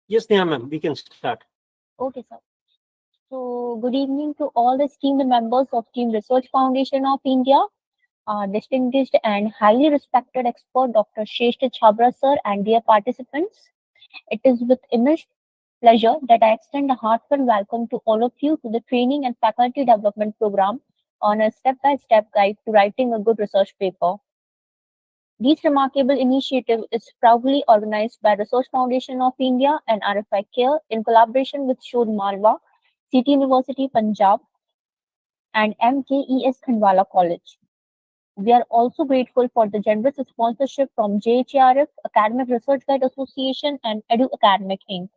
Yes, Neha ma'am, we can start. Okay, sir. So, good evening to all the esteemed members of Team Research Foundation of India, our distinguished and highly respected expert Dr. Sheshta Chabra sir, and dear participants. It is with immense pleasure that I extend a heartfelt welcome to all of you to the Training and Faculty Development Program on a step-by-step guide to writing a good research paper. This remarkable initiative is proudly organized by Research Foundation of India and RFI-CARE in collaboration with Shodh Malwa, City University, Punjab, and MKES Khandwala College. We are also grateful for the generous sponsorship from JHRF, Academic Research Guide Association, and Edu Academic Inc.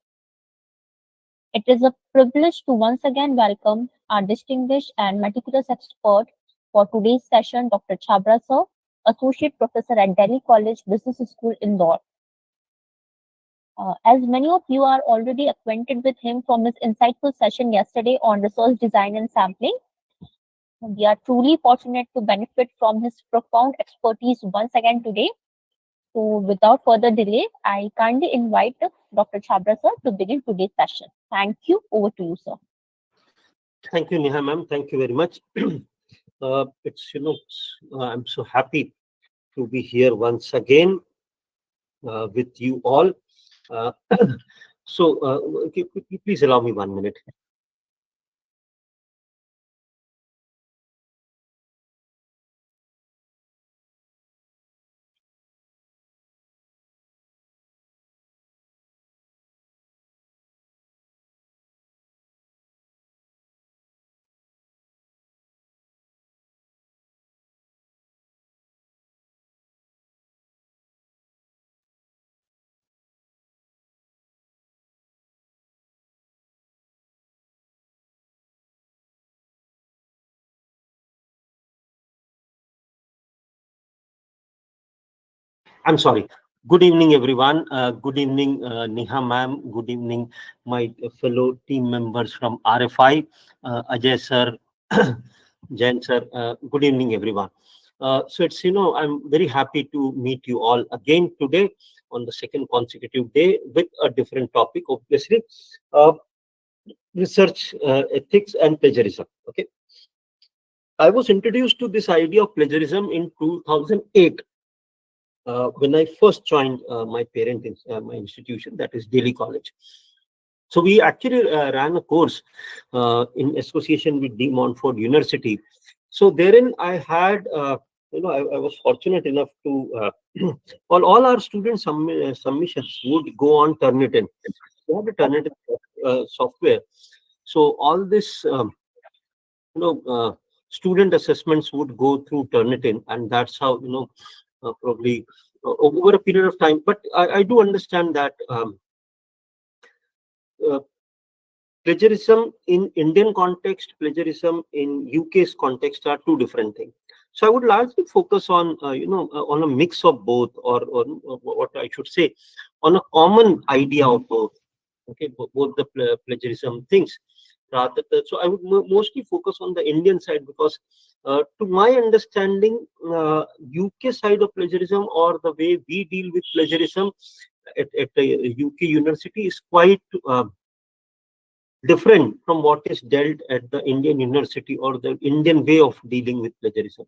It is a privilege to once again welcome our distinguished and meticulous expert for today's session, Dr. Chabra sir, Associate Professor at Delhi College Business School, Indore. As many of you are already acquainted with him from his insightful session yesterday on resource design and sampling, we are truly fortunate to benefit from his profound expertise once again today. So, without further delay, I kindly invite Dr. Chabra sir to begin today's session. Thank you. Over to you, sir. Thank you, Neha ma'am. Thank you very much. It's I'm so happy to be here once again with you all. Uh, could you please allow me 1 minute. I'm sorry. Good evening, everyone. Good evening, Neha ma'am. Good evening, my fellow team members from RFI, Ajay sir, Jain sir. Good evening, everyone. I'm very happy to meet you all again today on the second consecutive day with a different topic, obviously, uh, research ethics and plagiarism. Okay. I was introduced to this idea of plagiarism in 2008 when I first joined my institution, that is Delhi College. So we actually ran a course in association with De Montfort University. So therein I had, I was fortunate enough to, all our student submissions would go on Turnitin. We had a Turnitin software. So all this, you know, uh, student assessments would go through Turnitin, and that's how, probably over a period of time. But I do understand that uh, plagiarism in Indian context, plagiarism in UK's context are two different things. So I would largely focus on, on a mix of both, or what I should say, on a common idea of both. Okay, both the plagiarism things. So I would mostly focus on the Indian side because, to my understanding, UK side of plagiarism or the way we deal with plagiarism at the UK university is quite different from what is dealt at the Indian university or the Indian way of dealing with plagiarism.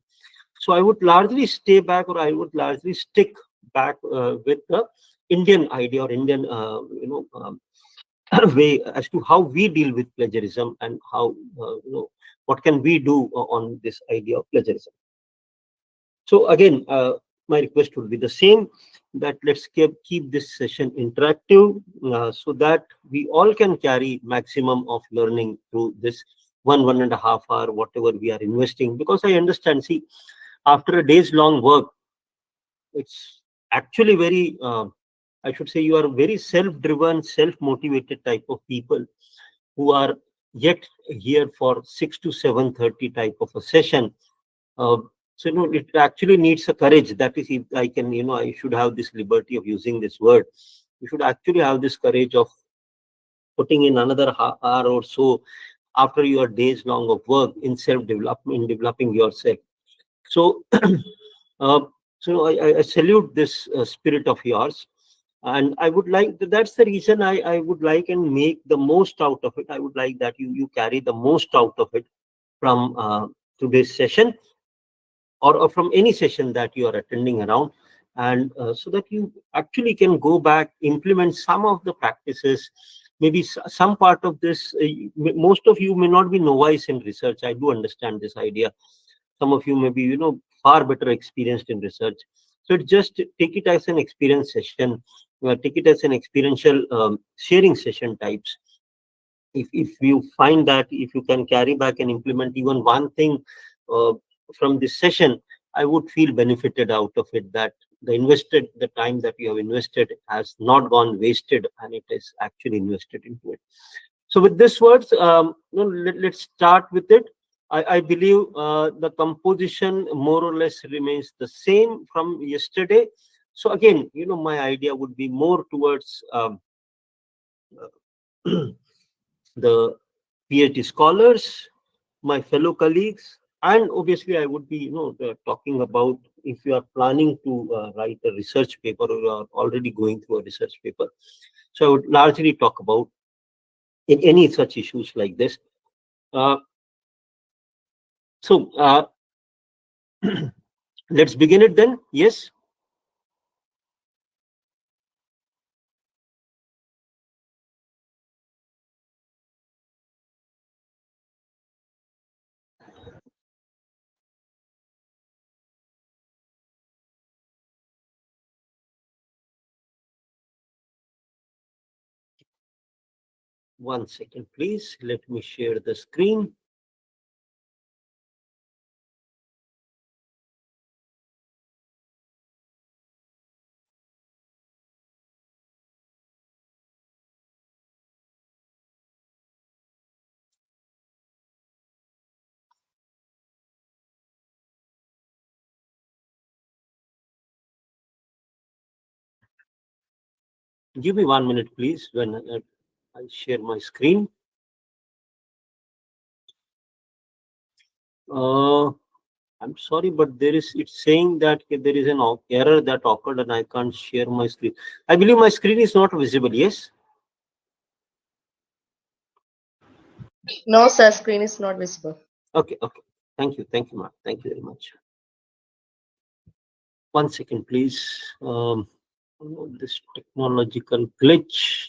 So I would largely stay back, or I would largely stick back with the Indian idea or Indian, way as to how we deal with plagiarism and how, what can we do on this idea of plagiarism. So again, my request would be the same, that let's keep this session interactive so that we all can carry maximum of learning through this 1.5 hour, whatever we are investing. Because I understand, see, after a day's long work, it's actually very, I should say, you are very self-driven, self-motivated type of people who are yet here for 6 to 7:30 type of a session. Uh, it actually needs a courage. That is, if I can, I should have this liberty of using this word. You should actually have this courage of putting in another hour or so after your days long of work in self-development, in developing yourself. So, uh, I salute this spirit of yours. And I would like, that's the reason I would like and make the most out of it. I would like that you carry the most out of it from today's session, or from any session that you are attending around, and so that you actually can go back, implement some of the practices, maybe some part of this. Most of you may not be novice in research. I do understand this idea. Some of you may be, far better experienced in research. So just take it as an experience session, take it as an experiential sharing session types. If you find that if you can carry back and implement even one thing uh, from this session, I would feel benefited out of it, that the time that you have invested has not gone wasted, and it is actually invested into it. So with these words, let's start with it. I believe the composition more or less remains the same from yesterday. So again, my idea would be more towards the PhD scholars, my fellow colleagues, and obviously I would be, talking about if you are planning to write a research paper, or you are already going through a research paper. So I would largely talk about in any such issues like this. Uh, so let's begin it then. Yes. One second, please. Let me share the screen. Give me 1 minute, please, when I share my screen. I'm sorry, but it's saying that there is an error that occurred and I can't share my screen. I believe my screen is not visible. Yes. No, sir, screen is not visible. Okay. Okay. Thank you. Thank you, Mark. Thank you very much. 1 second, please. This technological glitch.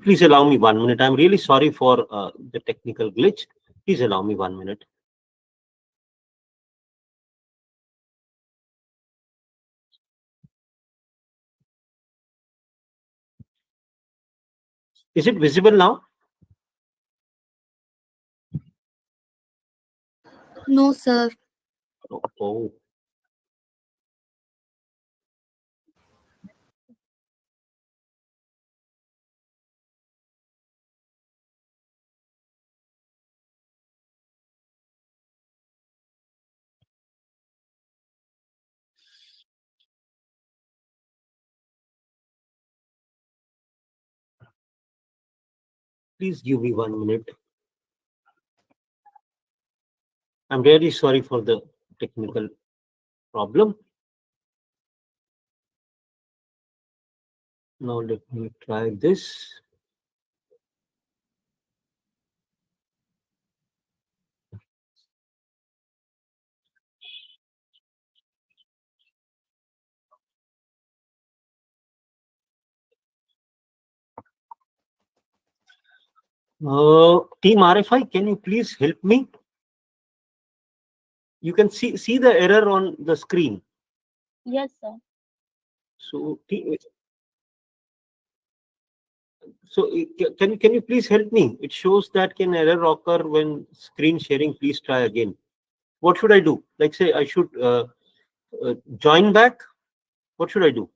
Please allow me 1 minute. I'm really sorry for the technical glitch. Please allow me 1 minute. Is it visible now? No, sir. Oh. Please give me 1 minute. I'm really sorry for the technical problem. Now let me try this. Team RFI, can you please help me? You can see the error on the screen. Yes, sir. So can you please help me? It shows that can error occur when screen sharing. Please try again. What should I do? Like say I should join back. What should I do?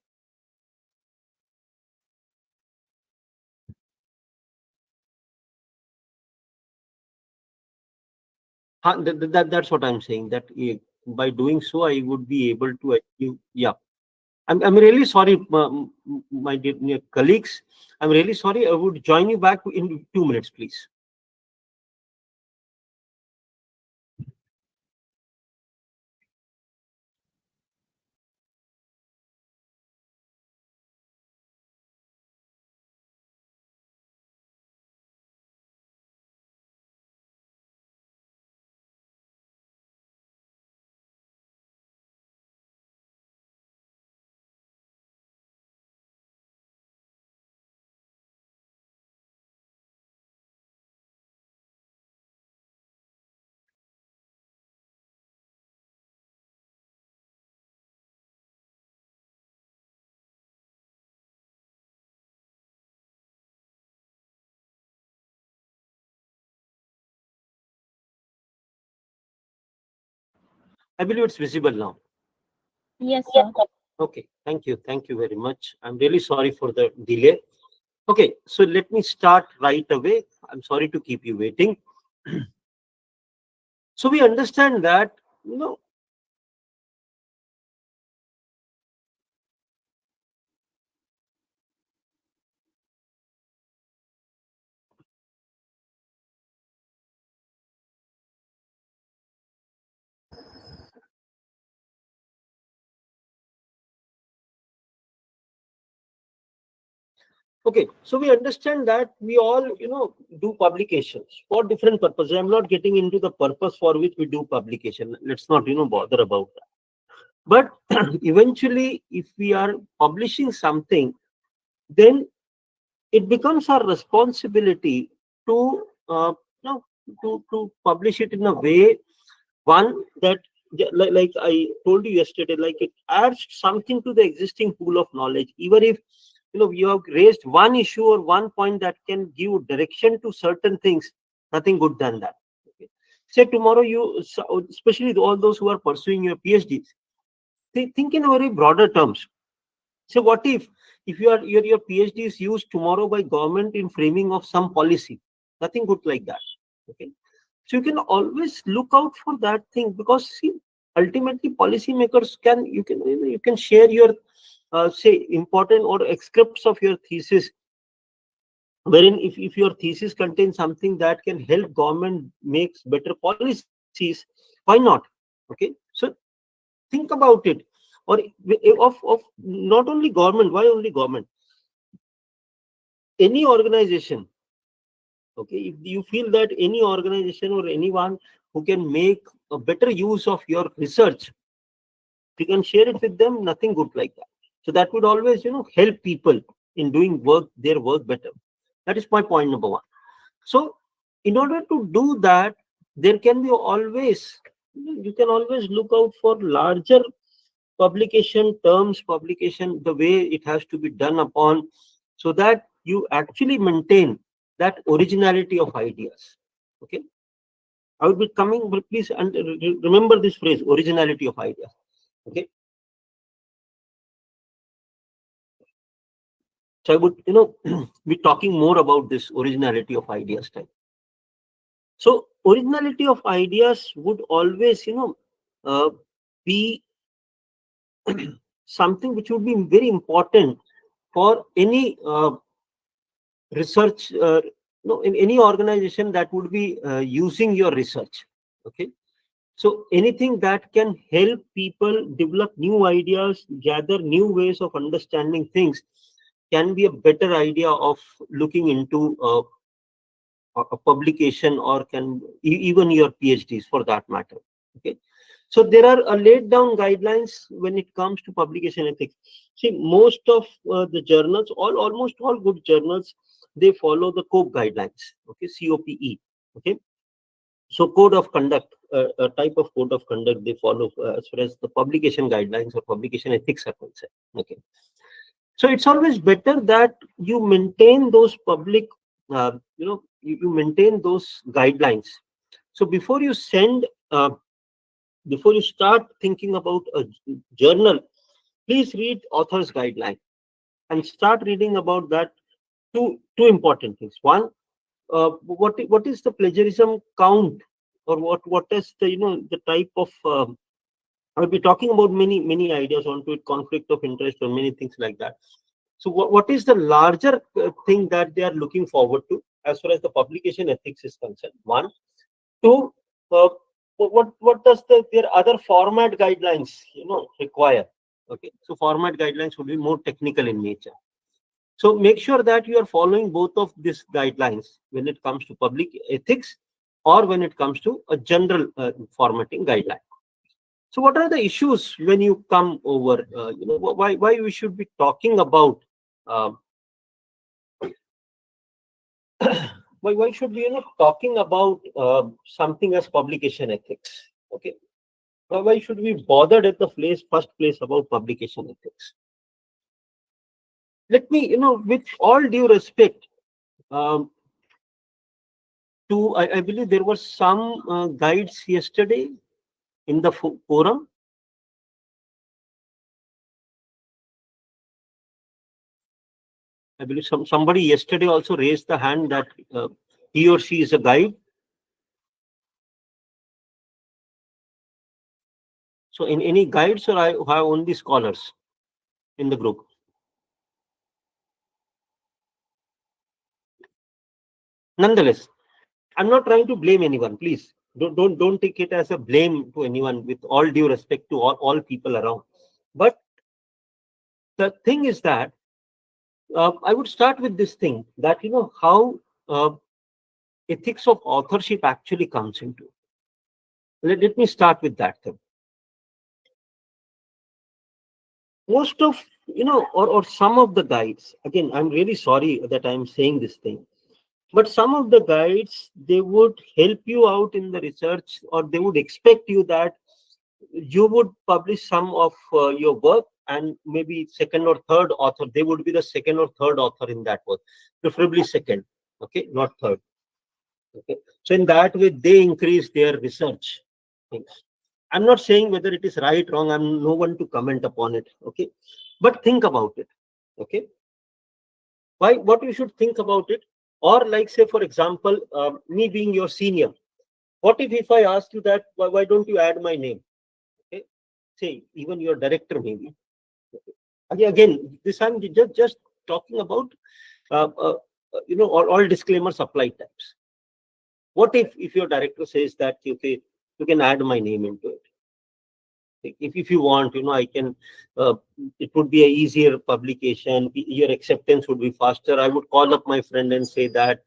That's what I'm saying. That by doing so, I would be able to achieve. Yeah. I'm really sorry, my dear colleagues. I'm really sorry. I would join you back in 2 minutes, please. I believe it's visible now. Yes, sir. Okay, thank you. Thank you very much. I'm really sorry for the delay. Okay, so let me start right away. I'm sorry to keep you waiting. So we understand that, okay, so we understand that we all, do publications for different purposes. I'm not getting into the purpose for which we do publication. Let's not, bother about that. But eventually, if we are publishing something, then it becomes our responsibility to, to publish it in a way, one that, like I told you yesterday, like it adds something to the existing pool of knowledge. Even if you have raised one issue or one point that can give direction to certain things, nothing good than that. Okay. Say tomorrow especially all those who are pursuing your PhDs, they think in a very broader terms. So what if your PhD is used tomorrow by government in framing of some policy? Nothing good like that. Okay. So you can always look out for that thing, because see, ultimately policymakers you can share your say important or excerpts of your thesis, wherein if your thesis contains something that can help government makes better policies, why not? Okay, so think about it. Or of not only government, why only government, any organization. Okay, if you feel that any organization or anyone who can make a better use of your research, you can share it with them. Nothing good like that. So that would always help people in doing their work better. That is my point number one. So in order to do that, there can be always, you can always look out for larger publication terms, publication, the way it has to be done upon, so that you actually maintain that originality of ideas. Okay, I will be coming, but please remember this phrase, originality of ideas. Okay, so I would be talking more about this originality of ideas type. So originality of ideas would always be something which would be very important for any research, in any organization that would be using your research. Okay, so anything that can help people develop new ideas, gather new ways of understanding things, can be a better idea of looking into a publication, or can even your PhDs for that matter. Okay, so there are laid down guidelines when it comes to publication ethics. See, most of the journals, almost all good journals, they follow the COPE guidelines. Okay, COPE. Okay, so code of conduct, a type of code of conduct they follow as far as the publication guidelines or publication ethics are concerned. Okay, so it's always better that you maintain those public, you maintain those guidelines. So before you send, before you start thinking about a journal, please read author's guideline and start reading about that. Two important things. One, what is the plagiarism count, or what is the the type of I'll be talking about many ideas onto it, conflict of interest or many things like that. So what is the larger thing that they are looking forward to as far as the publication ethics is concerned? One. Two, what does their other format guidelines require? Okay, so format guidelines would be more technical in nature. So make sure that you are following both of these guidelines when it comes to public ethics, or when it comes to a general formatting guideline. So what are the issues when you come over? Why we should be talking about uh, why should we talking about something as publication ethics? Okay, why should we bothered at the first place about publication ethics? Let me, with all due respect, um, I believe there were some guides yesterday in the forum? I believe somebody yesterday also raised the hand that he or she is a guide. So in any guides, or I have only scholars in the group? Nonetheless, I'm not trying to blame anyone. Please don't take it as a blame to anyone. With all due respect to all people around, but the thing is that I would start with this thing that how ethics of authorship actually comes into. Let me start with that thing. Most of or some of the guides, again, I'm really sorry that I'm saying this thing, but some of the guides, they would help you out in the research, or they would expect you that you would publish some of your work, and maybe second or third author, they would be the second or third author in that work, preferably second, okay, not third. Okay, so in that way they increase their research things. I'm not saying whether it is right, wrong. I'm no one to comment upon it. Okay, but think about it. Okay, why? What you should think about it, or like say for example, me being your senior. What if I ask you that why don't you add my name? Okay, say even your director maybe. Again, this I'm just talking about. All disclaimers apply types. What if your director says that okay, you can add my name into it? If you want, I can. It would be a easier publication. Your acceptance would be faster. I would call up my friend and say that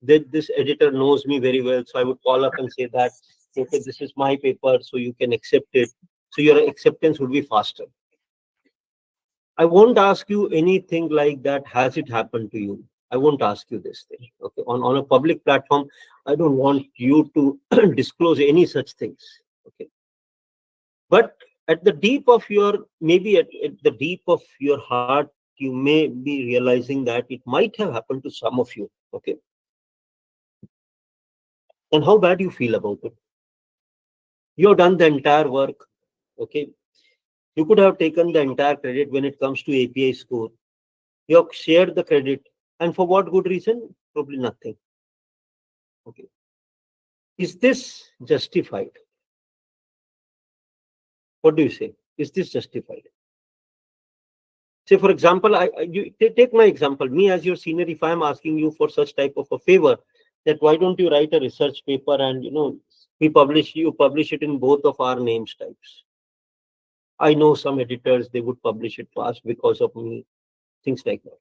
this editor knows me very well, so I would call up and say that okay, this is my paper, so you can accept it. So your acceptance would be faster. I won't ask you anything like that. Has it happened to you? I won't ask you this thing. Okay, on a public platform, I don't want you to disclose any such things. Okay, but at the deep of your, maybe at the deep of your heart, you may be realizing that it might have happened to some of you. Okay, and how bad you feel about it. You have done the entire work. Okay, you could have taken the entire credit when it comes to API score. You have shared the credit, and for what good reason? Probably nothing. Okay, is this justified? What do you say? Is this justified? Say, for example, you take my example. Me as your senior, if I am asking you for such type of a favor, that why don't you write a research paper and you publish it in both of our names types. I know some editors, they would publish it fast because of me, things like that.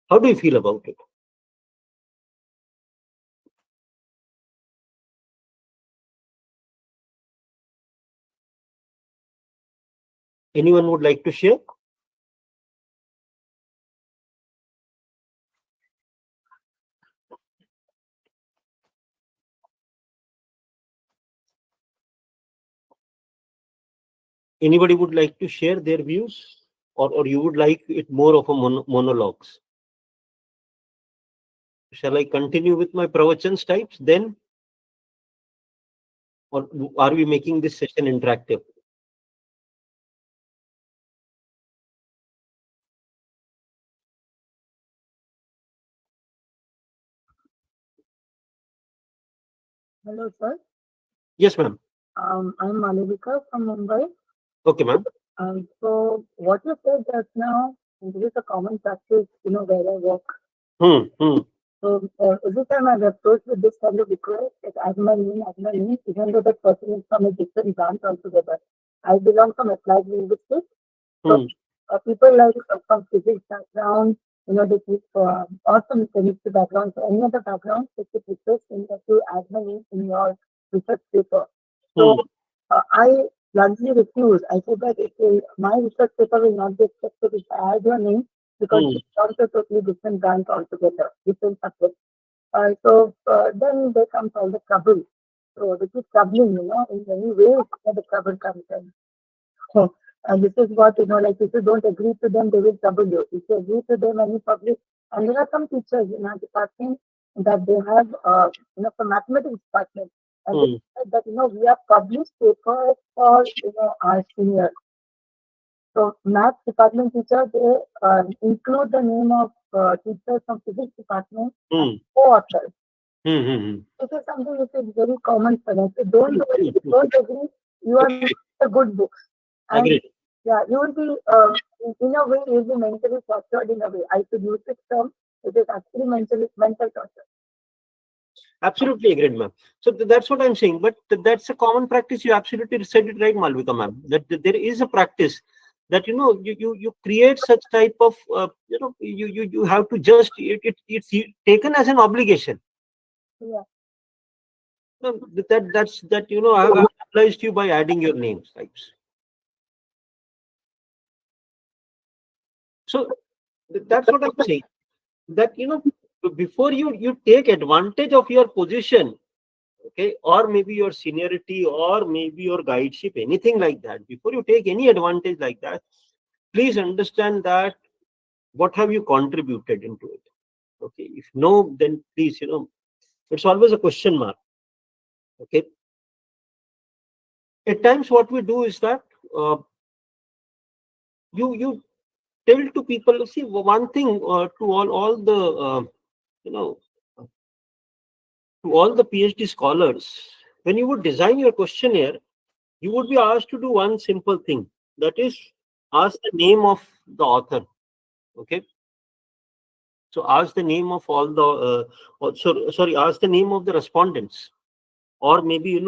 How do you feel about it? Anyone would like to share? Anybody would like to share their views, or you would like it more of a monologues? Shall I continue with my pravachans types then? Or are we making this session interactive? Hello, sir. Yes, ma'am. I'm Malavika from Mumbai. Okay, ma'am. So what you said just now, this is a common practice, where I work. So every time I approach with this kind of request, like add my name, even though that person is from a different branch altogether. I belong from applied linguistics. So people like from physics background, they keep awesome chemistry background, so any other background, they keep requesting that you add my name in your research paper. So I bluntly refuse. I said that my research paper will not be accepted if I add your name because it's also totally different branch altogether, different subject. Then there comes all the trouble. So they keep troubling, in many ways the trouble comes in. So, this is what, like if you don't agree to them, they will trouble you. If you agree to them and you publish, and there are some teachers in our department that they have, for mathematics department, And they said that, we have published papers for, our seniors. So math department teacher, they include the name of teachers from physics department as co-authors. This is something which is very common for us. So don't agree, you are not a good books. And yeah, you will be, in a way, you will be mentally tortured in a way. I should use this term. It is actually mental torture. Absolutely agreed, ma'am. So that's what I'm saying. But that's a common practice. You absolutely said it right, Malvika, ma'am. That there is a practice that you create such type of you have to just it's taken as an obligation. Yeah. No, that's I have obliged you by adding your names types. So that's what I'm saying. That before you take advantage of your position, okay, or maybe your seniority, or maybe your guideship, anything like that, before you take any advantage like that, please understand that what have you contributed into it. Okay, if no, then please, it's always a question mark. Okay, at times what we do is that you tell to people, see, one thing, to all the to all the PhD scholars, when you would design your questionnaire, you would be asked to do one simple thing, that is ask the name of the author. Okay, so ask the name of all the ask the name of the respondents, or maybe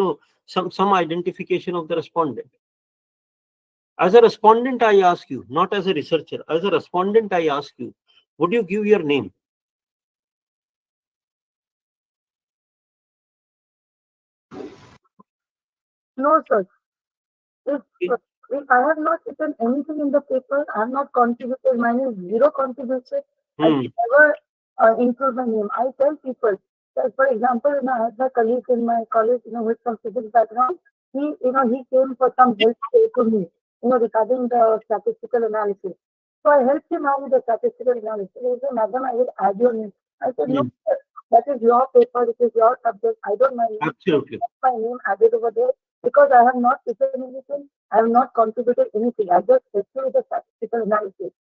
some identification of the respondent. As a respondent, I ask you, not as a researcher, as a respondent, I ask you, would you give your name? No, sir. If I have not written anything in the paper, I have not contributed, mine is zero contribution, I never include my name. I tell people that, for example, I had my colleague in my college, with some physics background. He came for some help to me, regarding the statistical analysis. So I helped him out with the statistical analysis. He said, "Madam, I will add your name." I said, "No, sir, that is your paper, it is your subject. I don't mind. Absolutely. My name added over there because I have not written anything. I have not contributed anything. I just helped you with the statistical analysis."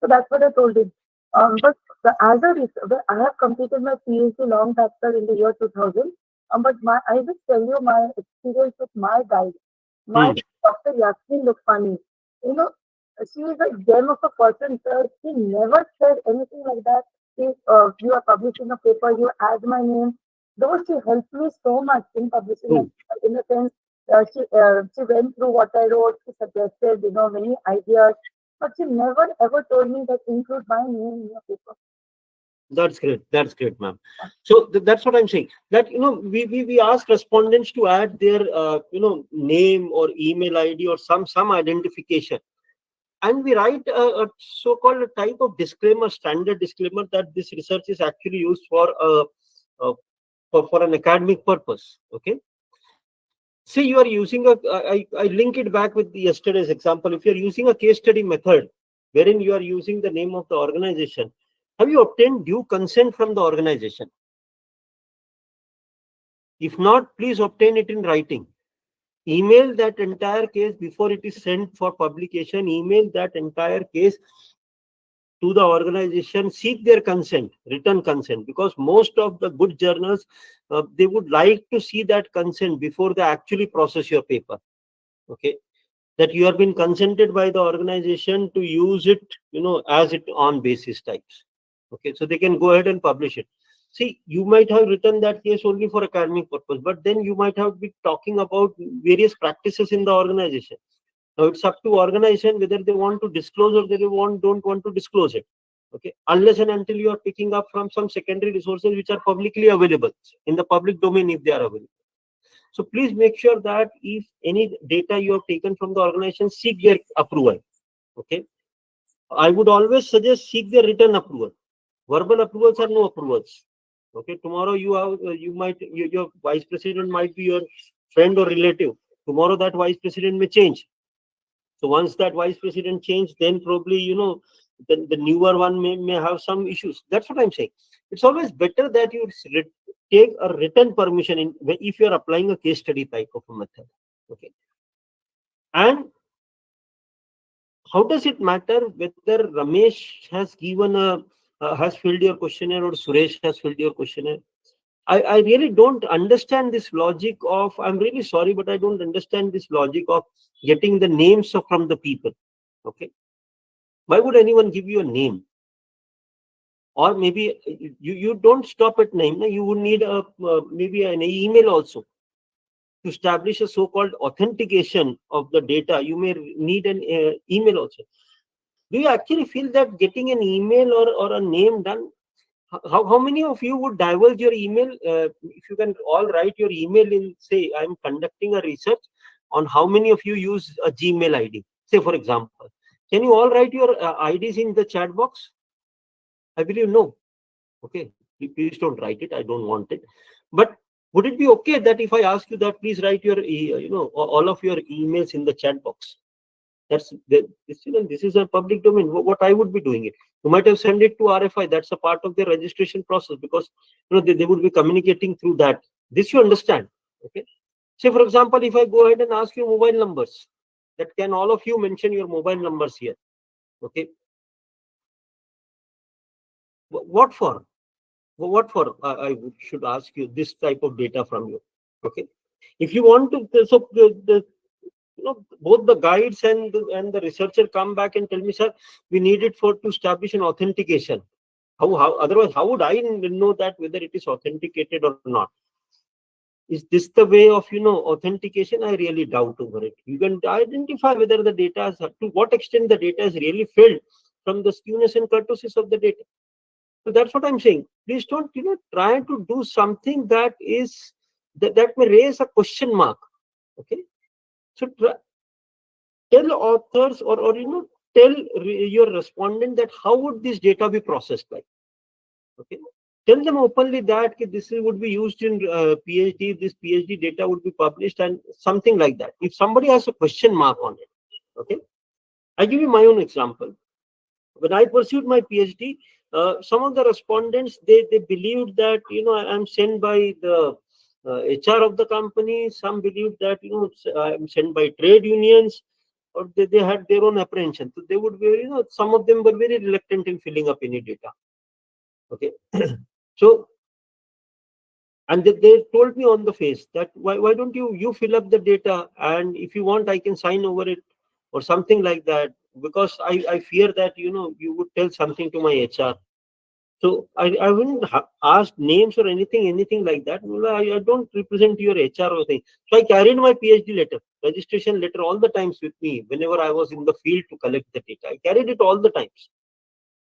So that's what I told him. But as a researcher, I have completed my PhD long back in the year 2000. But I just tell you my experience with my guide. My Dr. Yasmin Lutfani, you know, she is a gem of a person, sir. She never said anything like that. You are publishing a paper, you add my name. Though she helped me so much in publishing my paper, in the sense, she went through what I wrote, she suggested, many ideas, but she never ever told me that include my name in your paper. That's great. That's great, ma'am. So that's what I'm saying. That we ask respondents to add their name or email ID or some identification, and we write a so-called type of disclaimer, standard disclaimer, that this research is actually used for for an academic purpose. Okay. See, you are using I link it back with yesterday's example. If you are using a case study method wherein you are using the name of the organization, have you obtained due consent from the organization? If not, please obtain it in writing. Email that entire case before it is sent for publication. Email that entire case to the organization, seek their consent, written consent, because most of the good journals, they would like to see that consent before they actually process your paper. Okay, that you have been consented by the organization to use it, as it on basis types. Okay, so they can go ahead and publish it. See, you might have written that case only for academic purpose, but then you might have been talking about various practices in the organization. Now it's up to organization whether they want to disclose or they don't want to disclose it. Okay, unless and until you are picking up from some secondary resources which are publicly available in the public domain, if they are available. So please make sure that if any data you have taken from the organization, seek their approval. Okay, I would always suggest seek their written approval. Verbal approvals are no approvals. Okay, tomorrow your vice president might be your friend or relative. Tomorrow that vice president may change. So once that vice president change, then probably the newer one may have some issues. That's what I'm saying. It's always better that you take a written permission if you are applying a case study type of a method. Okay. And how does it matter whether Ramesh has given has filled your questionnaire or Suresh has filled your questionnaire? I really don't understand this logic of, I'm really sorry, but I don't understand this logic of getting the names from the people. Okay. Why would anyone give you a name? Or maybe you don't stop at name. You would need maybe an email also. To establish a so-called authentication of the data, you may need an email also. Do you actually feel that getting an email or a name done, how many of you would divulge your email? If you can all write your email in, say, I'm conducting a research on how many of you use a Gmail ID, say for example. Can you all write your IDs in the chat box? I believe no. Okay, please don't write it. I don't want it. But would it be okay that if I ask you that, please write your, all of your emails in the chat box? This is a public domain. What I would be doing it. You might have sent it to RFI. That's a part of the registration process, because they would be communicating through that. This you understand. Okay. Say for example, if I go ahead and ask you mobile numbers, that can all of you mention your mobile numbers here. Okay. What for? What for? I should ask you this type of data from you. Okay. If you want to, so both the guides and the researcher come back and tell me, sir, we need it to establish an authentication. How otherwise how would I know that whether it is authenticated or not? Is this the way of authentication? I really doubt over it. You can identify whether the data is, to what extent the data is really filled from the skewness and kurtosis of the data. So that's what I'm saying. Please don't try to do something that is that may raise a question mark. Okay. So tell authors or tell your respondent that how would this data be processed like. Okay. Tell them openly that this would be used in PhD, this PhD data would be published and something like that. If somebody has a question mark on it, okay. I give you my own example. When I pursued my PhD, some of the respondents, they believed that I'm sent by the HR of the company. Some believed that I'm sent by trade unions, or they had their own apprehension. So they would be, some of them were very reluctant in filling up any data. Okay. So, and they told me on the face that why don't you fill up the data, and if you want I can sign over it or something like that, because I fear that you would tell something to my HR. So I wouldn't ask names or anything like that. I don't represent your HR or thing. So I carried my PhD letter, registration letter all the times with me whenever I was in the field to collect the data. I carried it all the times.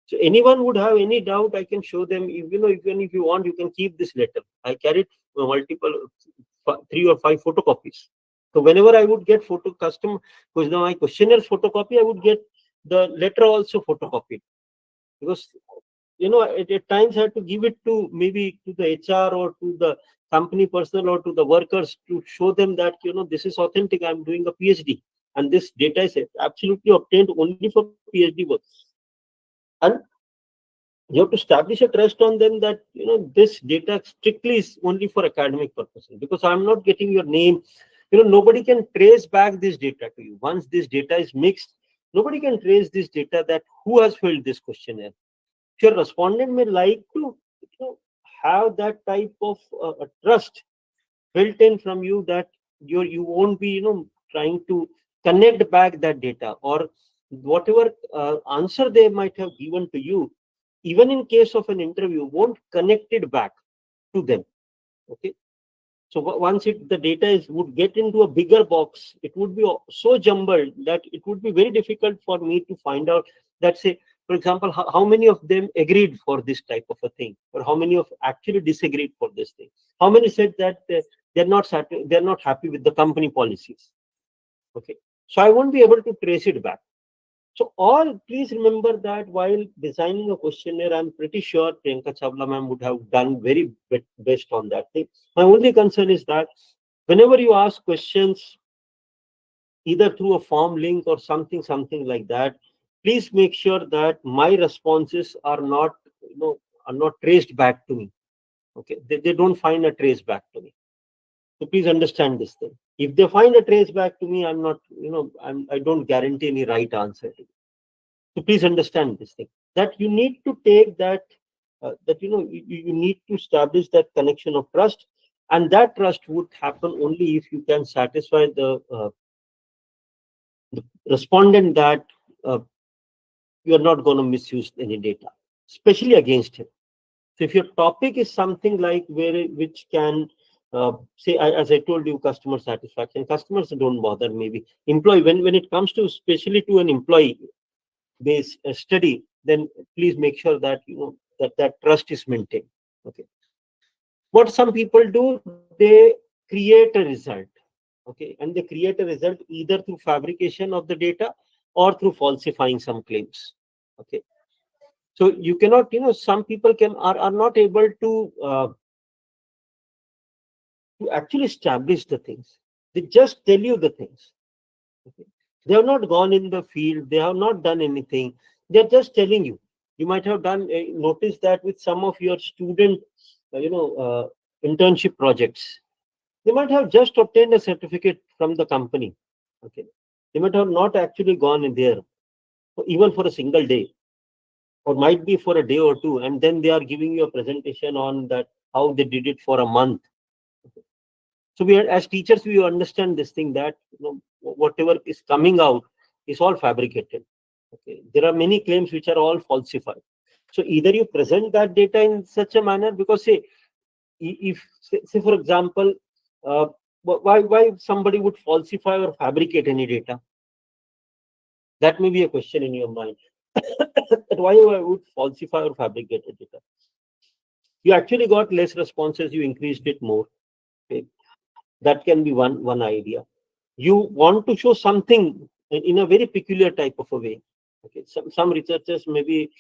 So anyone would have any doubt, I can show them. Even if you want, you can keep this letter. I carried multiple 3 or 5 photocopies. So whenever I would get custom, because now my questionnaires photocopy, I would get the letter also photocopied, because at times I had to give it to maybe to the HR or to the company personnel or to the workers to show them that this is authentic. I'm doing a PhD and this data is absolutely obtained only for PhD work. And you have to establish a trust on them that this data strictly is only for academic purposes, because I'm not getting your name. Nobody can trace back this data to you. Once this data is mixed, nobody can trace this data that who has filled this questionnaire. Your respondent may like to have that type of trust built in from you, that you won't be trying to connect back that data, or whatever answer they might have given to you, even in case of an interview, won't connect it back to them. Okay. So once the data would get into a bigger box, it would be so jumbled that it would be very difficult for me to find out that, say, for example, how many of them agreed for this type of a thing, or how many of actually disagreed for this thing. How many said that they're not happy with the company policies. Okay. So I won't be able to trace it back. So please remember that while designing a questionnaire, I'm pretty sure Priyanka Chawla ma'am would have done very best on that thing. My only concern is that whenever you ask questions, either through a form link or something like that, please make sure that my responses are not traced back to me. Okay, they don't find a trace back to me. So please understand this thing. If they find a trace back to me, I'm not, I don't guarantee any right answer to you. So please understand this thing, that you need to take that, you need to establish that connection of trust, and that trust would happen only if you can satisfy the respondent that you are not going to misuse any data, especially against him. So if your topic is something like which can say, as I told you, customer satisfaction, customers don't bother. Maybe employee, when it comes to especially to an employee based study, then please make sure that that trust is maintained. Okay. What some people do, they create a result. Okay, and they create a result either through fabrication of the data or through falsifying some claims. Okay. So you cannot, some people are not able to actually establish the things. They just tell you the things. Okay. They have not gone in the field. They have not done anything. They're just telling you. You might have done notice that with some of your student, internship projects. They might have just obtained a certificate from the company. Okay. They might have not actually gone in there, even for a single day, or might be for a day or two, and then they are giving you a presentation on that how they did it for a month. So we are, as teachers, we understand this thing, that whatever is coming out is all fabricated. Okay, there are many claims which are all falsified. So either you present that data in such a manner, because say if say for example, why somebody would falsify or fabricate any data? That may be a question in your mind. That why I would falsify or fabricate a data? You actually got less responses, you increased it more. Okay. That can be one idea. You want to show something in a very peculiar type of a way. Okay, some researchers may be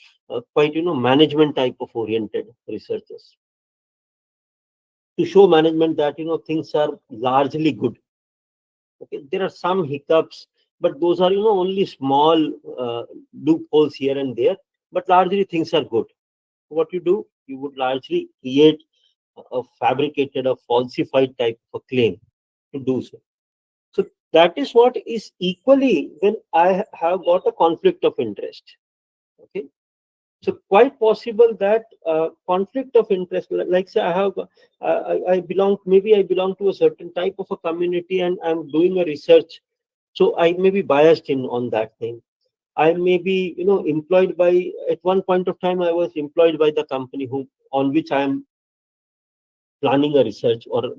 quite management type of oriented researchers, to show management that things are largely good. Okay, there are some hiccups, but those are only small loopholes here and there, but largely things are good. What you do, you would largely create a fabricated, a falsified type of a claim to do so. So that is what is equally when I have got a conflict of interest. Okay. So quite possible that conflict of interest, like say I have, I belong, maybe I belong to a certain type of a community and I'm doing a research. So I may be biased in on that thing. I may be, employed by, at one point of time, I was employed by the company on which I am planning a research, or,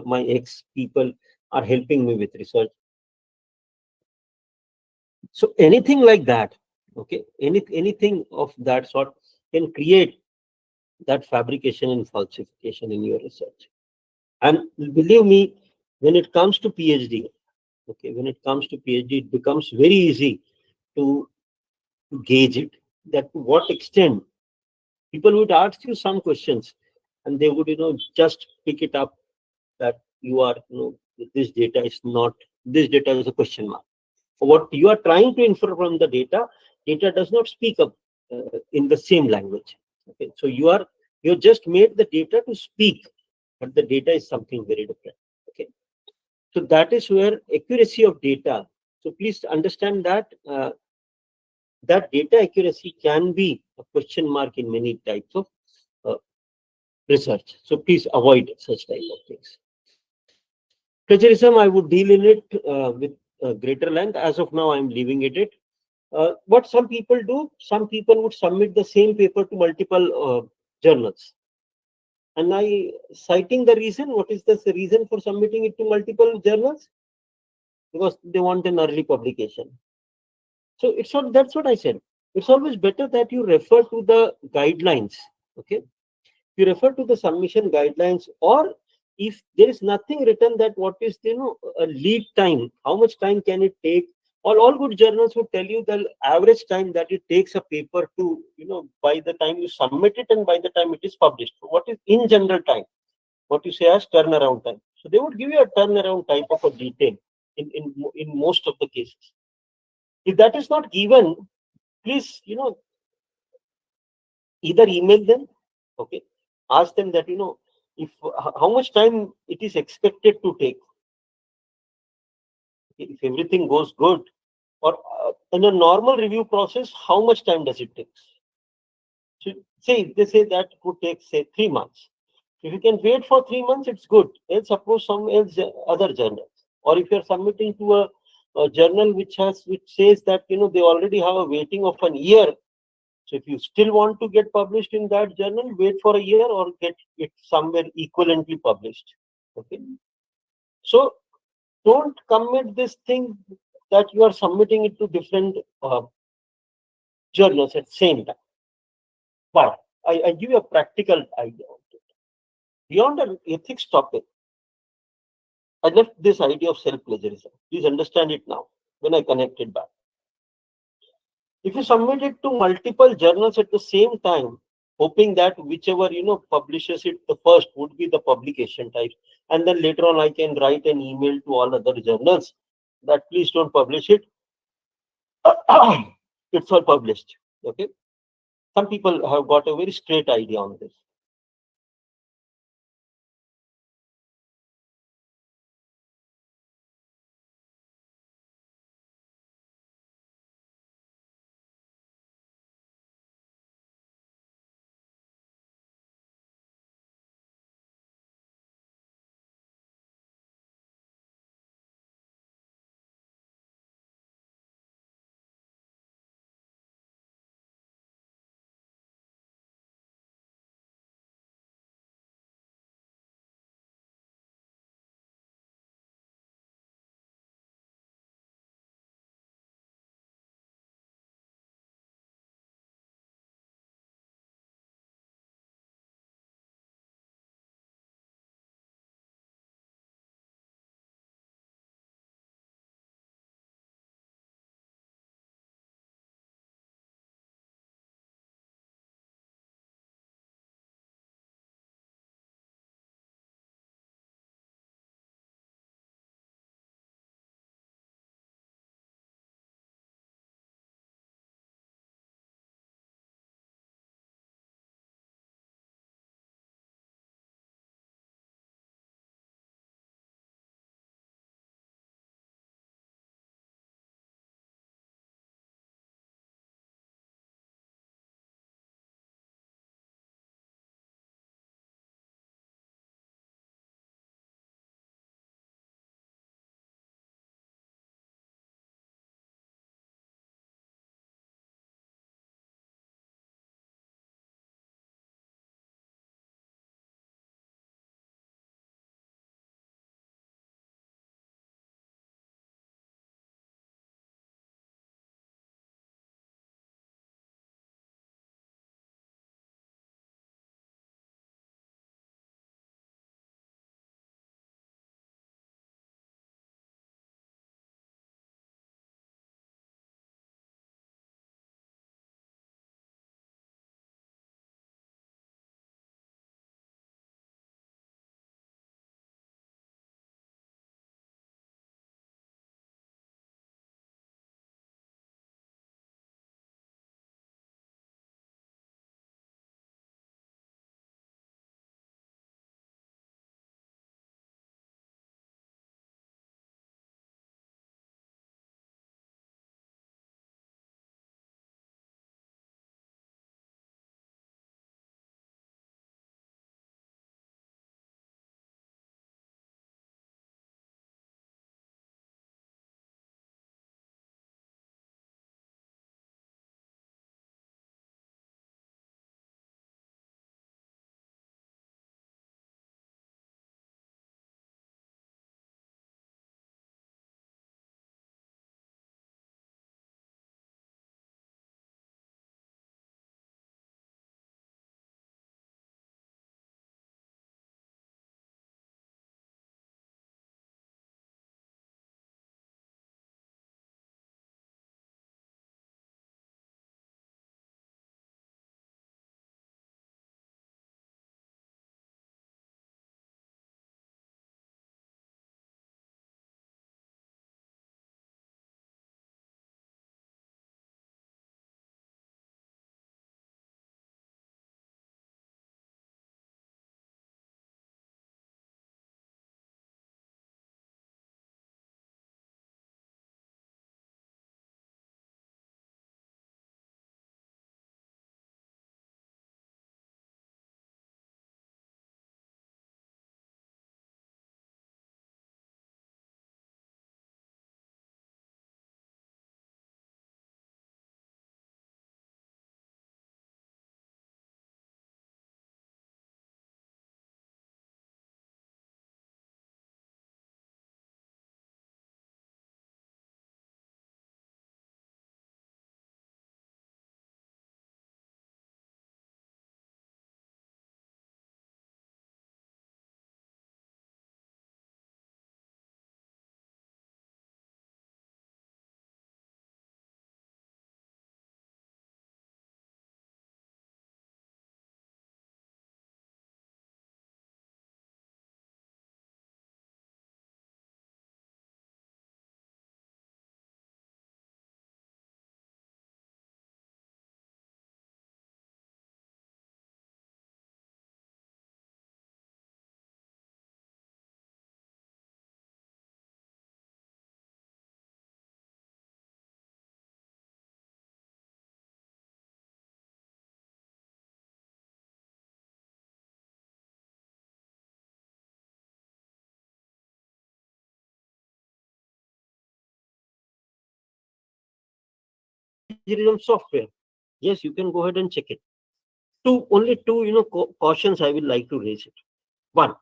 my ex people are helping me with research. So anything like that, okay, anything of that sort can create that fabrication and falsification in your research. And believe me, when it comes to PhD, okay, when it comes to PhD, it becomes very easy to gauge it, that to what extent people would ask you some questions and they would, just pick it up that you are, this data is not, this data is a question mark. What you are trying to infer from the data does not speak up in the same language. Okay, so you just made the data to speak, but the data is something very different. Okay, so that is where accuracy of data. So please understand that that data accuracy can be a question mark in many types of uh, research. So please avoid such type of things. Plagiarism, I would deal in it with greater length. As of now, I'm leaving it. What some people do, some people would submit the same paper to multiple journals. And citing the reason, what is the reason for submitting it to multiple journals? Because they want an early publication. So that's what I said. It's always better that you refer to the guidelines. Okay. You refer to the submission guidelines, or if there is nothing written, that what is a lead time, how much time can it take? All good journals would tell you the average time that it takes a paper to, by the time you submit it and by the time it is published. So what is in general time? What you say as turnaround time. So they would give you a turnaround type of a detail in most of the cases. If that is not given, please, either email them, okay, Ask them that, if how much time it is expected to take. If everything goes good, or in a normal review process, how much time does it take? So say they say that could take, say, 3 months. If you can wait for 3 months, it's good. Else, suppose some else other journals, or if you're submitting to a journal which says that they already have a waiting of an year. So if you still want to get published in that journal, wait for a year or get it somewhere equivalently published. Okay. So don't commit this thing that you are submitting it to different journals at the same time. But I give you a practical idea of it. Beyond an ethics topic, I left this idea of self-plagiarism. Please understand it now when I connect it back. If you submit it to multiple journals at the same time, hoping that whichever publishes it the first would be the publication type, and then later on I can write an email to all other journals that please don't publish it. It's all published. Okay. Some people have got a very straight idea on this. plagiarism software. Yes, you can go ahead and check it. Only two, cautions I would like to raise it. One,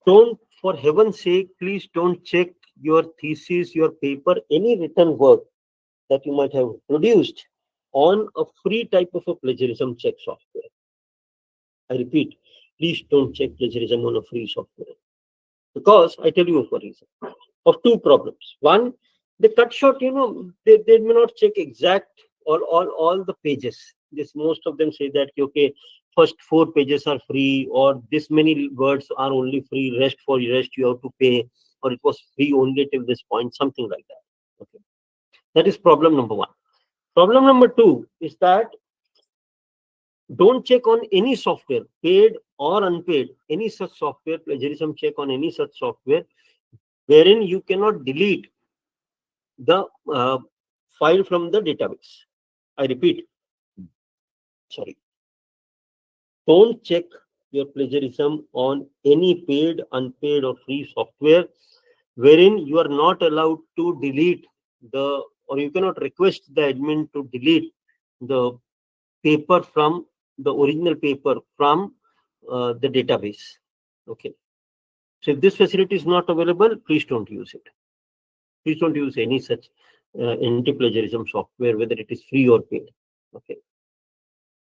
don't, for heaven's sake, please don't check your thesis, your paper, any written work that you might have produced on a free type of a plagiarism check software. I repeat, please don't check plagiarism on a free software. Because I tell you for a reason. Of two problems. One, they cut short, they may not check exact all the pages. This, most of them say that, okay, first 4 pages are free, or this many words are only free, rest you have to pay, or it was free only till this point, something like that. Okay. That is problem number one. Problem number two is that don't check on any software, paid or unpaid, any such software, plagiarism check on any such software, wherein you cannot delete the file from the database. I repeat, sorry. Don't check your plagiarism on any paid, unpaid, or free software, wherein you are not allowed to delete or you cannot request the admin to delete the paper from the original paper from the database. Okay. So if this facility is not available, please don't use it. Please don't use any such anti-plagiarism software, whether it is free or paid. Okay.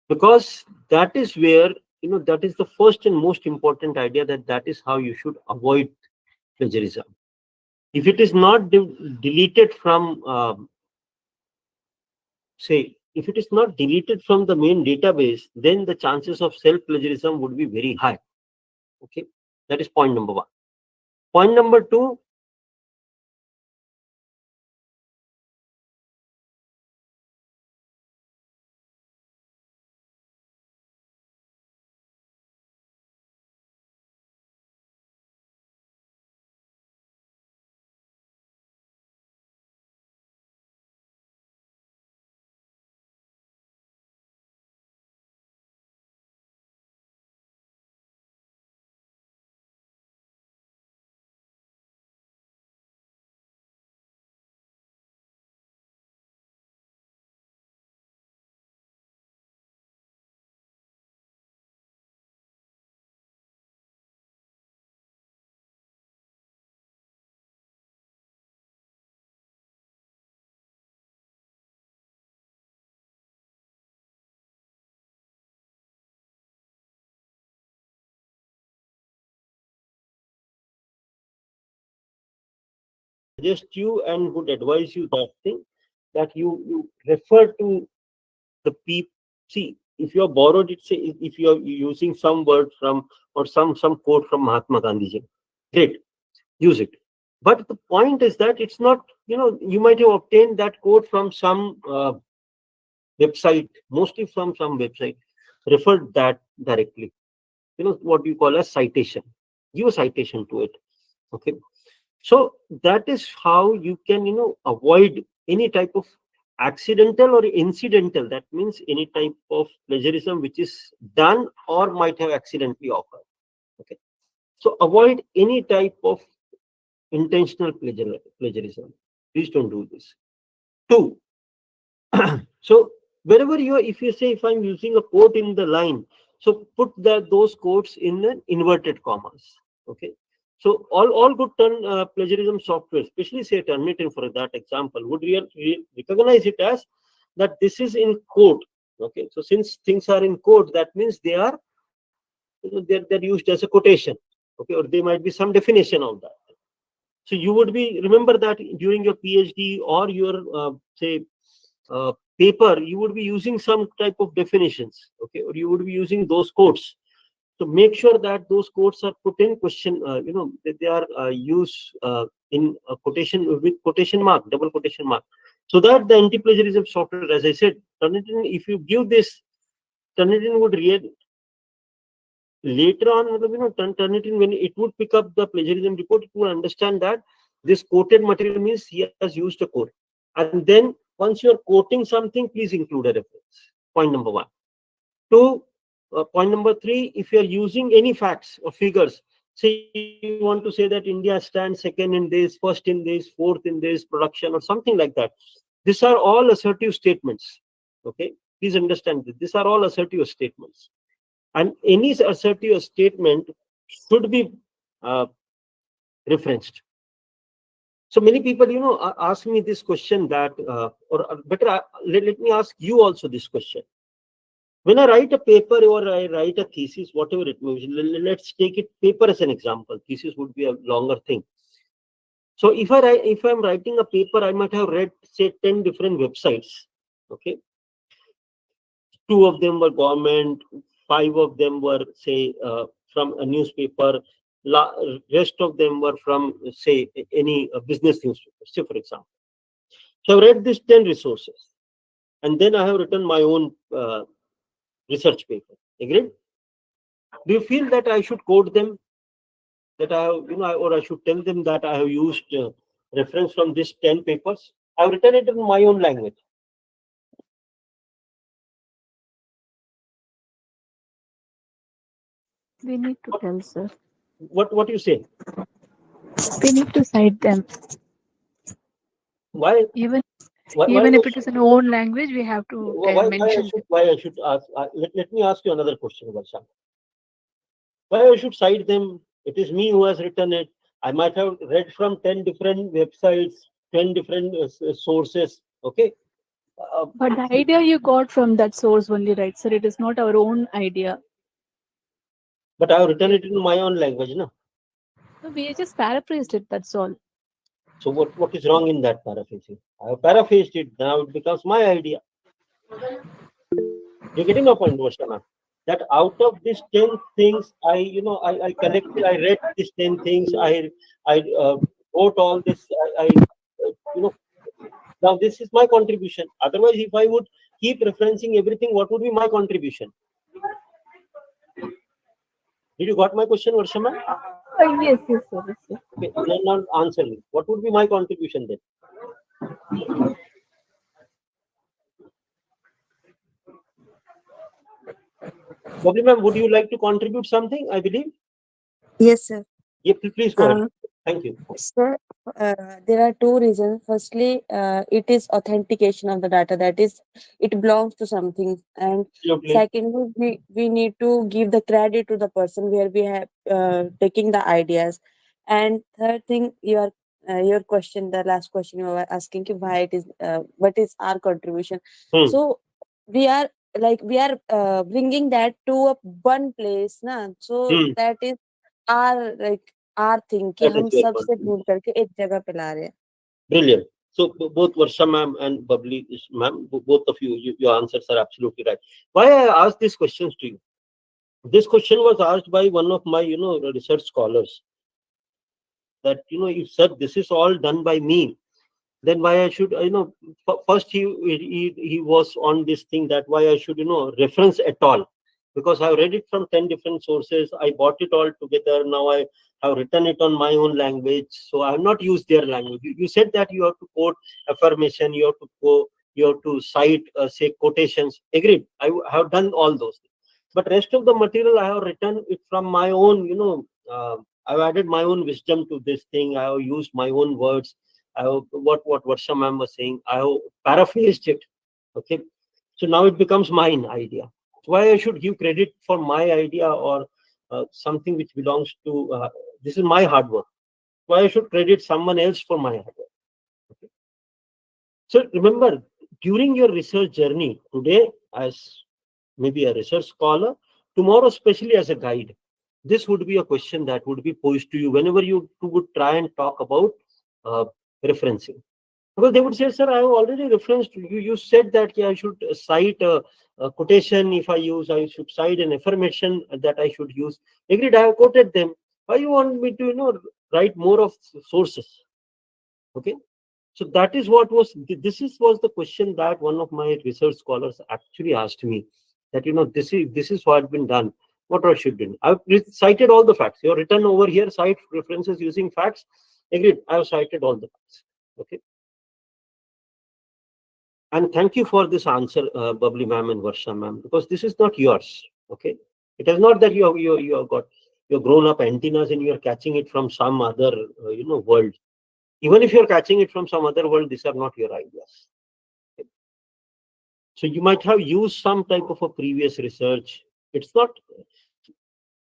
Because that is where, that is the first and most important idea, that is how you should avoid plagiarism. If it is not deleted from, if it is not deleted from the main database, then the chances of self-plagiarism would be very high. Okay, that is point number one. Point number two, suggest you and would advise you that thing, that you refer to the people. See, if you are borrowed it, say if you are using some word from, or some quote from Mahatma Gandhi, great, use it. But the point is that it's not, you might have obtained that quote from some website, mostly from some website, refer that directly, what you call a citation, give a citation to it. Okay. So that is how you can, avoid any type of accidental or incidental, that means any type of plagiarism which is done or might have accidentally occurred. Okay. So avoid any type of intentional plagiarism. Please don't do this. Two, so wherever if you say, if I'm using a quote in the line, so put those quotes in an inverted commas. Okay. So all good plagiarism software, especially say Turnitin for that example, would recognize it as that this is in quote. Okay. So since things are in quote, that means they are, they're used as a quotation. Okay. Or there might be some definition of that. So you would remember that during your PhD or your paper, you would be using some type of definitions. Okay. Or you would be using those quotes. So make sure that those quotes are put in question, that they are used in a quotation with quotation mark, double quotation mark, so that the anti-plagiarism software, as I said, Turnitin, if you give this, Turnitin would later on, Turnitin, when it would pick up the plagiarism report, it would understand that this quoted material means he has used a quote. And then once you're quoting something, please include a reference. Point number one. Two, point number three, if you're using any facts or figures, say you want to say that India stands second in this, first in this, fourth in this production, or something like that, These are all assertive statements. Okay, please understand that these are all assertive statements, and any assertive statement should be referenced. So many people, ask me this question that, or better, let me ask you also this question. When I write a paper or I write a thesis, whatever it may be, let's take it paper as an example. Thesis would be a longer thing. So if I'm writing a paper, I might have read, say, 10 different websites. Okay, 2 of them were government, 5 of them were, say, from a newspaper. Rest of them were from, say, any business newspaper, say, for example. So I've read these 10 resources, and then I have written my own research paper. Agreed? Do you feel that I should quote them? That I have, or I should tell them that I have used reference from these 10 papers? I've written it in my own language. We need to tell, sir. What do you say? We need to cite them. Why? Even Why if it is an own language, we have to mention. Why I should ask? Let me ask you another question, Varsha. Why I should cite them? It is me who has written it. I might have read from 10 different websites, 10 different sources. Okay. But the idea you got from that source only, right, sir? It is not our own idea. But I have written it in my own language, no? No, we just paraphrased it. That's all. So what is wrong in that paraphrasing? I have paraphrased it. Now it becomes my idea. You're getting my point, Varsha? That out of these 10 things, I collected, I read these 10 things, I wrote all this, now this is my contribution. Otherwise, if I would keep referencing everything, what would be my contribution? Did you got my question, Varshama? Yes, sir. Yes. Okay, now answer me. What would be my contribution then? Bobby ma'am, would you like to contribute something? I believe. Yes, sir. Yeah, please go ahead. Thank you. Sir, there are 2 reasons. Firstly, it is authentication of the data. That is, it belongs to something. And Absolutely. secondly, we need to give the credit to the person where we have taking the ideas. And third thing, your question, the last question you were asking, why it is, what is our contribution? So we are bringing that to a one place, na. So that is our thing कि हम सबसे ढूंढ करके एक जगह पे ला रहे हैं. Brilliant. So both Varsha ma'am and Bubbly ma'am, both of you, your answers are absolutely right. Why I asked these questions to you? This question was asked by one of my, research scholars. That, if sir, this is all done by me, then why I should, first he was on this thing that why I should, reference at all. Because I read it from 10 different sources. I bought it all together. Now I have written it on my own language. So I have not used their language. You said that you have to quote affirmation, you have to cite, say, quotations. Agreed. I have done all those things. But rest of the material I have written it from my own, I've added my own wisdom to this thing. I have used my own words. I have what Varsha ma'am was saying. I have paraphrased it. Okay. So now it becomes mine idea. Why I should give credit for my idea or something which belongs to this is my hard work? Why I should credit someone else for my hard work? Okay. So remember, during your research journey today, as maybe a research scholar, tomorrow especially as a guide, this would be a question that would be posed to you whenever you would try and talk about referencing. Because they would say, sir, I have already referenced you. You said that I should cite a quotation if I should cite an affirmation that I should use. Agreed, I have quoted them. Why you want me to, write more of sources? Okay. So that is what was the question that one of my research scholars actually asked me. That, this is what has been done. What I should do? I've cited all the facts. You're written over here, cite references using facts. Agreed, I have cited all the facts. Okay. And thank you for this answer, Bubbly ma'am and Varsha ma'am, because this is not yours. Okay, it is not that you have got your grown up antennas and you are catching it from some other world. Even if you are catching it from some other world, these are not your ideas. So you might have used some type of a previous research. It's not,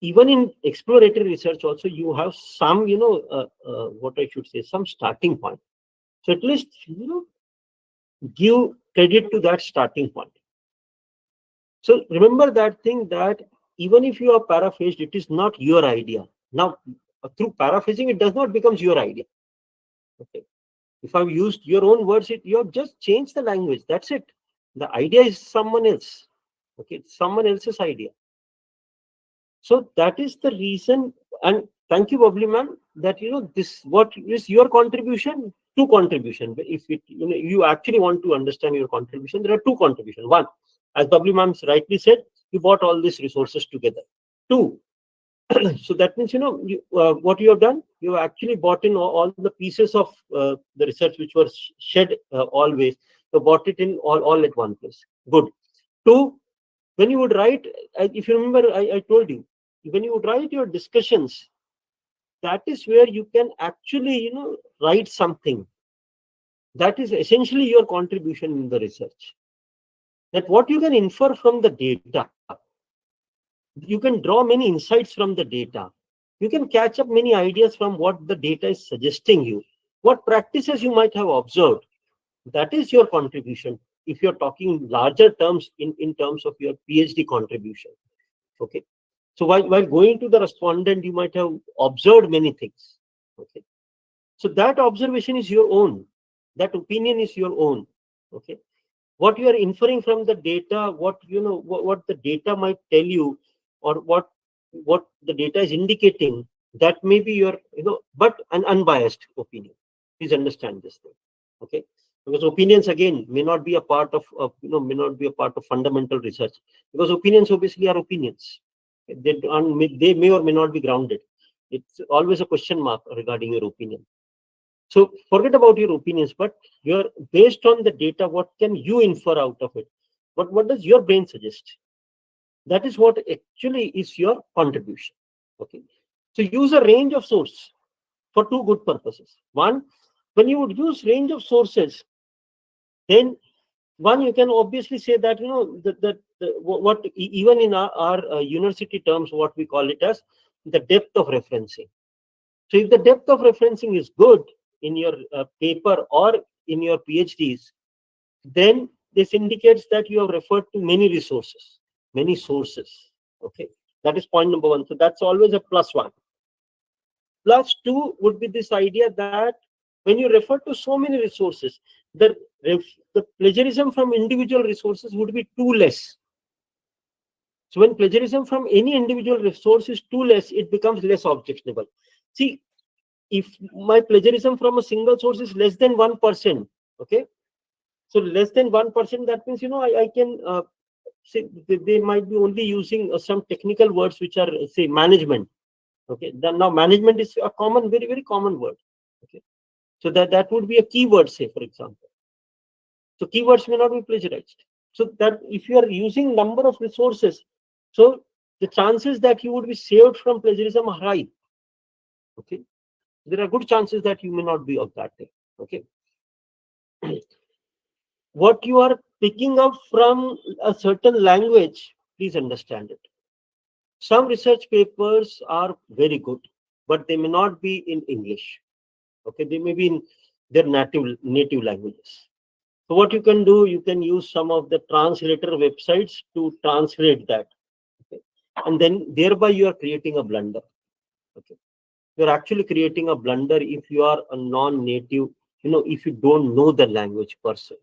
even in exploratory research also, you have some, what I should say, some starting point. So at least, give credit to that starting point. So remember that thing, that even if you are paraphrased, it is not your idea. Now, through paraphrasing, it does not become your idea. Okay. If I've used your own words, you have just changed the language. That's it. The idea is someone else. Okay, it's someone else's idea. So that is the reason. And thank you, Bubbly ma'am, that this, what is your contribution? Two contribution. If it, you actually want to understand your contribution, there are two contributions. One, as Bubbly ma'am rightly said, you brought all these resources together. Two, so that means, what you have done, you have actually brought in all the pieces of the research which were shed always. You brought it in all at one place. Good. Two, when you would write, if you remember, I told you, when you would write your discussions, that is where you can actually, write something. That is essentially your contribution in the research. That what you can infer from the data, you can draw many insights from the data. You can catch up many ideas from what the data is suggesting you. What practices you might have observed. That is your contribution. If you're talking in larger terms, in terms of your PhD contribution. Okay. So while going to the respondent, you might have observed many things. Okay. So that observation is your own. That opinion is your own. Okay. What you are inferring from the data, what the data might tell you, or what the data is indicating, that may be your, but an unbiased opinion. Please understand this thing. Okay. Because opinions again may not be a part of may not be a part of fundamental research, because opinions obviously are opinions. They may or may not be grounded. It's always a question mark regarding your opinion. So forget about your opinions, but you're based on the data. What can you infer out of it? What does your brain suggest? That is what actually is your contribution. Okay. So use a range of sources for two good purposes. One, when you would use range of sources, then one, you can obviously say that, what even in our university terms, what we call it as the depth of referencing. So if the depth of referencing is good in your paper or in your PhDs, then this indicates that you have referred to many resources, many sources. Okay, that is point number one. So that's always a plus one. Plus two would be this idea that when you refer to so many resources, the plagiarism from individual resources would be too less. So when plagiarism from any individual resource is too less, it becomes less objectionable. See, if my plagiarism from a single source is less than 1%, okay, so less than 1%, that means, I can say they might be only using some technical words which are, say, management. Okay, then now management is a common, very, very common word. Okay, so that would be a keyword, say, for example. So keywords may not be plagiarized. So that if you are using number of resources, so the chances that you would be saved from plagiarism are high. Okay, there are good chances that you may not be of that thing. Okay. What you are picking up from a certain language, please understand it. Some research papers are very good, but they may not be in English. Okay, they may be in their native languages. So what you can do, you can use some of the translator websites to translate that. Okay, and then thereby you are creating a blunder. Okay, you're actually creating a blunder if you are a non-native, if you don't know the language per se.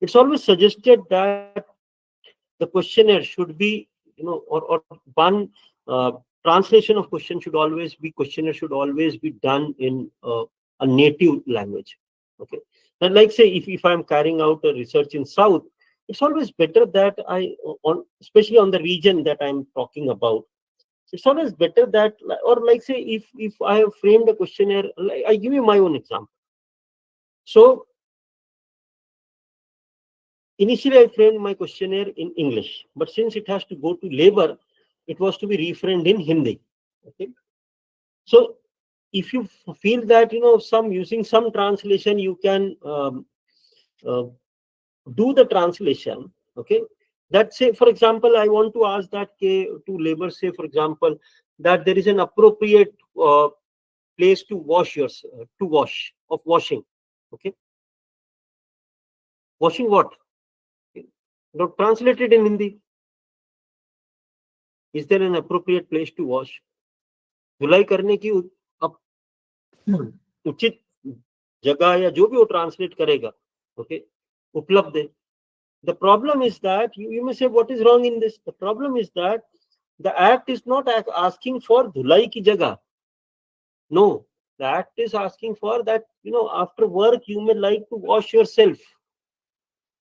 It's always suggested that the questionnaire should be, or one translation of questionnaire should always be done in a native language. Okay, and like say, if I'm carrying out a research in South, it's always better that especially on the region that I'm talking about, it's always better that, or like say, if I have framed a questionnaire, like, I give you my own example. So initially, I framed my questionnaire in English, but since it has to go to labor, it was to be reframed in Hindi. Okay. So if you feel that, using some translation, you can do the translation, okay, that say, for example, I want to ask that to labor, say, for example, that there is an appropriate place to wash of washing, okay, washing what? Okay. Now translate it in Hindi. Is there an appropriate place to wash? धुलाई करने की उचित जगह या जो भी वो translate करेगा, okay, उपलब्ध है. The problem is that you may say, what is wrong in this? The problem is that the act is not asking for dhulai ki jagah. No, the act is asking for that, after work you may like to wash yourself.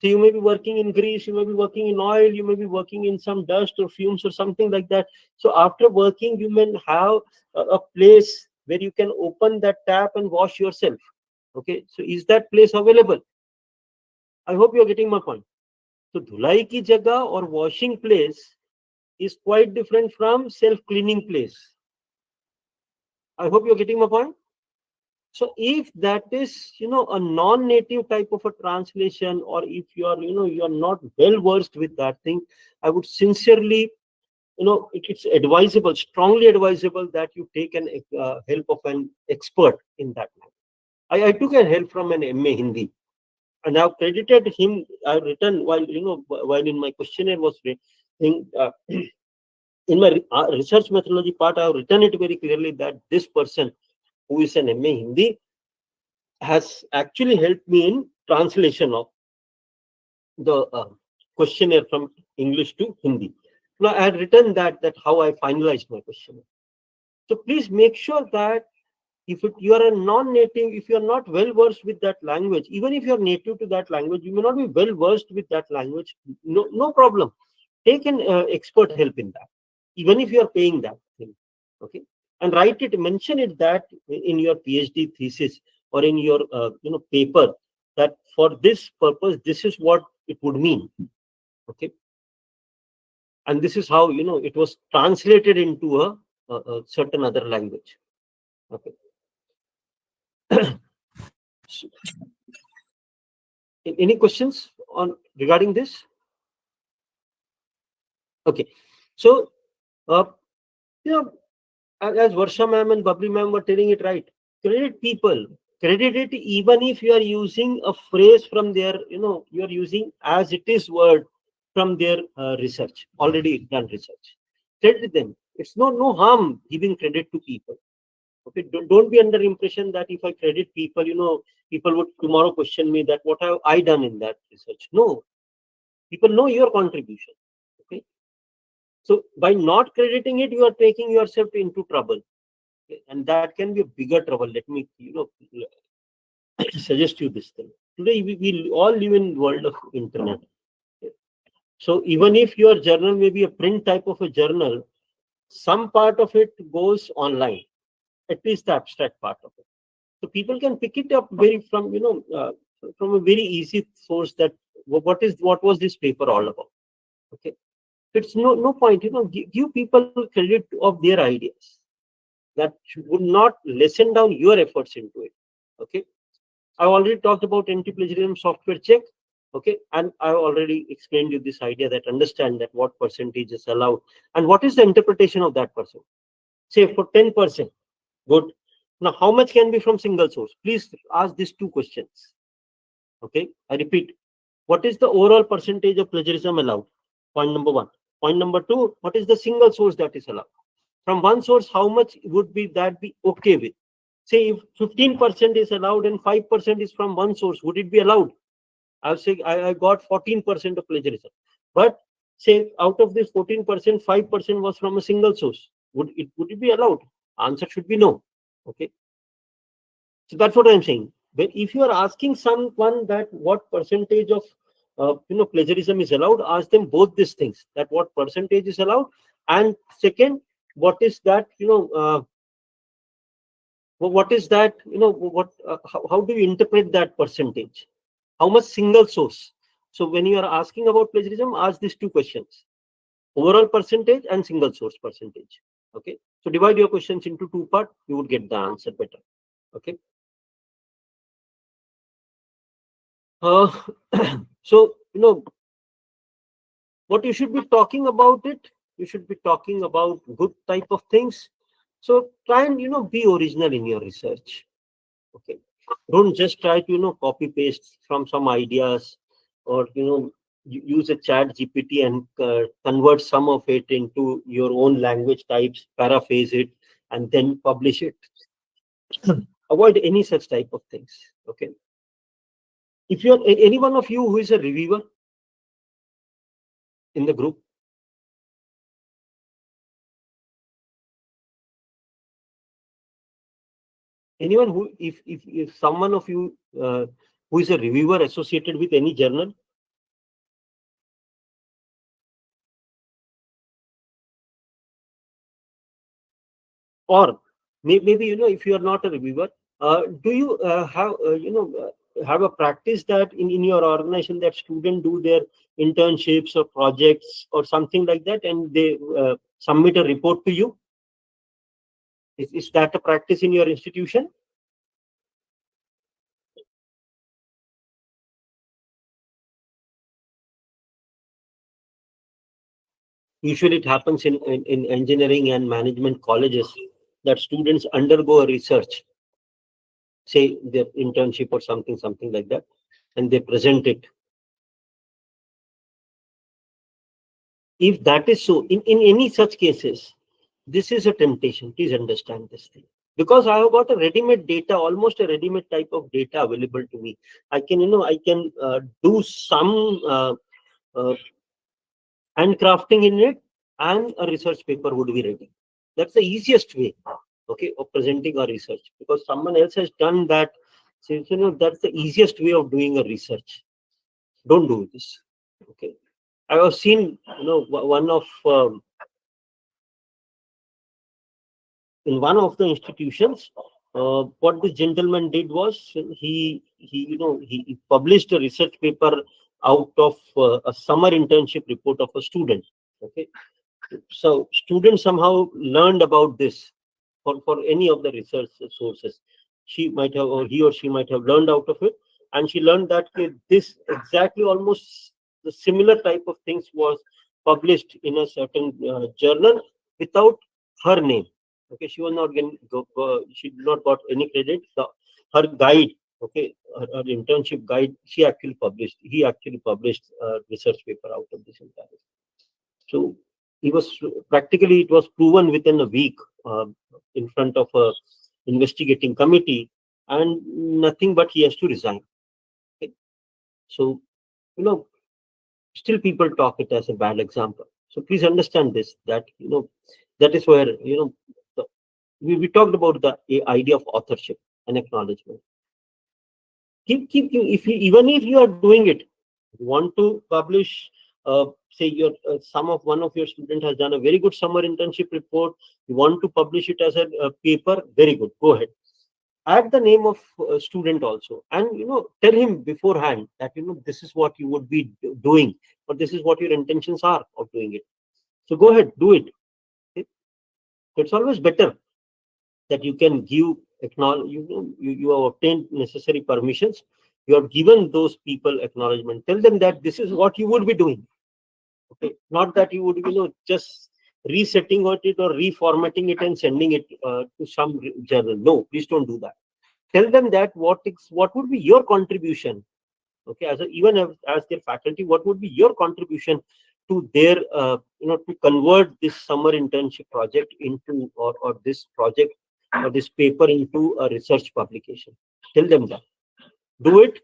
So you may be working in grease, you may be working in oil, you may be working in some dust or fumes or something like that. So after working, you may have a place where you can open that tap and wash yourself. Okay, so is that place available? I hope you are getting my point. So dhulai ki jagah or washing place is quite different from self-cleaning place. I hope you are getting my point. So if that is, a non-native type of a translation, or if you are, you are not well versed with that thing, I would sincerely, it's advisable, strongly advisable that you take an help of an expert in that matter. I took a help from an MA Hindi, and I've credited him. I've written while in my questionnaire was written, in my research methodology part, I've written it very clearly that this person who is an MA Hindi has actually helped me in translation of the questionnaire from English to Hindi. Now I had written that how I finalized my questionnaire. So please make sure that if you are a non-native, if you are not well versed with that language, even if you are native to that language, you may not be well versed with that language. No problem. Take an expert help in that, even if you are paying that thing. Okay, and write it, mention it that in your PhD thesis or in your paper, that for this purpose this is what it would mean. Okay, and this is how it was translated into a certain other language. Okay. So, any questions on regarding this? Okay, so as Varsha ma'am and Babri ma'am were telling it right, credit people, credit it even if you are using a phrase from their, you are using as it is word from their research, already done research. Credit them. It's no harm giving credit to people. Okay, don't be under impression that if I credit people, people would tomorrow question me that what have I done in that research. No, people know your contribution. Okay, so by not crediting it, you are taking yourself into trouble. Okay? And that can be a bigger trouble. Let me suggest you this thing. Today we all live in the world of internet. Okay? So even if your journal may be a print type of a journal, some part of it goes online, at least the abstract part of it. So people can pick it up from from a very easy source, that what was this paper all about. Okay, it's no point, give people credit of their ideas. That would not lessen down your efforts into it. Okay, I already talked about anti-plagiarism software check. Okay, and I already explained you this idea that understand that what percentage is allowed and what is the interpretation of that percent. Say for 10%, good. Now, how much can be from single source? Please ask these two questions. Okay, I repeat, what is the overall percentage of plagiarism allowed? Point number one. Point number two, what is the single source that is allowed? From one source, how much would be okay with? Say if 15% is allowed and 5% is from one source, would it be allowed? I would say I got 14% of plagiarism. But say out of this 14%, 5% was from a single source. Would it be allowed? Answer should be no. Okay, so that's what I'm saying. But if you are asking someone that what percentage of plagiarism is allowed, ask them both these things, that what percentage is allowed, and second, what is that what is that how do you interpret that percentage? How much single source? So when you are asking about plagiarism, ask these two questions: overall percentage and single source percentage. Okay, so divide your questions into two parts, you would get the answer better. Okay. So, what you should be talking about it, you should be talking about good type of things. So try and, be original in your research. Okay. Don't just try to, copy paste from some ideas, or, use a chat GPT and convert some of it into your own language types, paraphrase it, and then publish it. Avoid any such type of things. Okay. If you're any one of you who is a reviewer in the group, anyone who, if someone of you who is a reviewer associated with any journal? Or maybe, if you are not a reviewer, do you have a practice that in your organization that students do their internships or projects or something like that, and they submit a report to you? Is that a practice in your institution? Usually it happens in engineering and management colleges that students undergo a research, say their internship or something like that, and they present it. If that is so, in any such cases, this is a temptation. Please understand this thing. Because I have got a ready-made data, almost a ready-made type of data available to me. I can, do some handcrafting in it, and a research paper would be ready. That's the easiest way, okay, of presenting a research, because someone else has done that. So, that's the easiest way of doing a research. Don't do this. Okay. I have seen, one of in one of the institutions, what this gentleman did was he published a research paper out of a summer internship report of a student. Okay, so students somehow learned about this for any of the research sources. She might have, or he or she might have learned out of it, and she learned that this exactly almost the similar type of things was published in a certain journal without her name. Okay, she was not getting, she did not got any credit. Her guide, okay, her internship guide, he actually published a research paper out of this entire. So he was practically, it was proven within a week in front of a investigating committee, and nothing but he has to resign. Okay. So, still people talk it as a bad example. So please understand this, that, that is where, we talked about the idea of authorship and acknowledgement. Keep even if you are doing it, you want to publish, say your some of one of your student has done a very good summer internship report, you want to publish it as a paper, very good, go ahead. Add the name of student also, and tell him beforehand that this is what you would be doing, or this is what your intentions are of doing it. So go ahead, do it. Okay? It's always better that you can give acknowledge, you have obtained necessary permissions, you have given those people acknowledgement, tell them that this is what you would be doing. Okay, not that you would just resetting it or reformatting it and sending it to some journal. No, please don't do that. Tell them that what would be your contribution. Okay, even as their faculty, what would be your contribution to their to convert this summer internship project into, or this project or this paper into a research publication. Tell them that. Do it.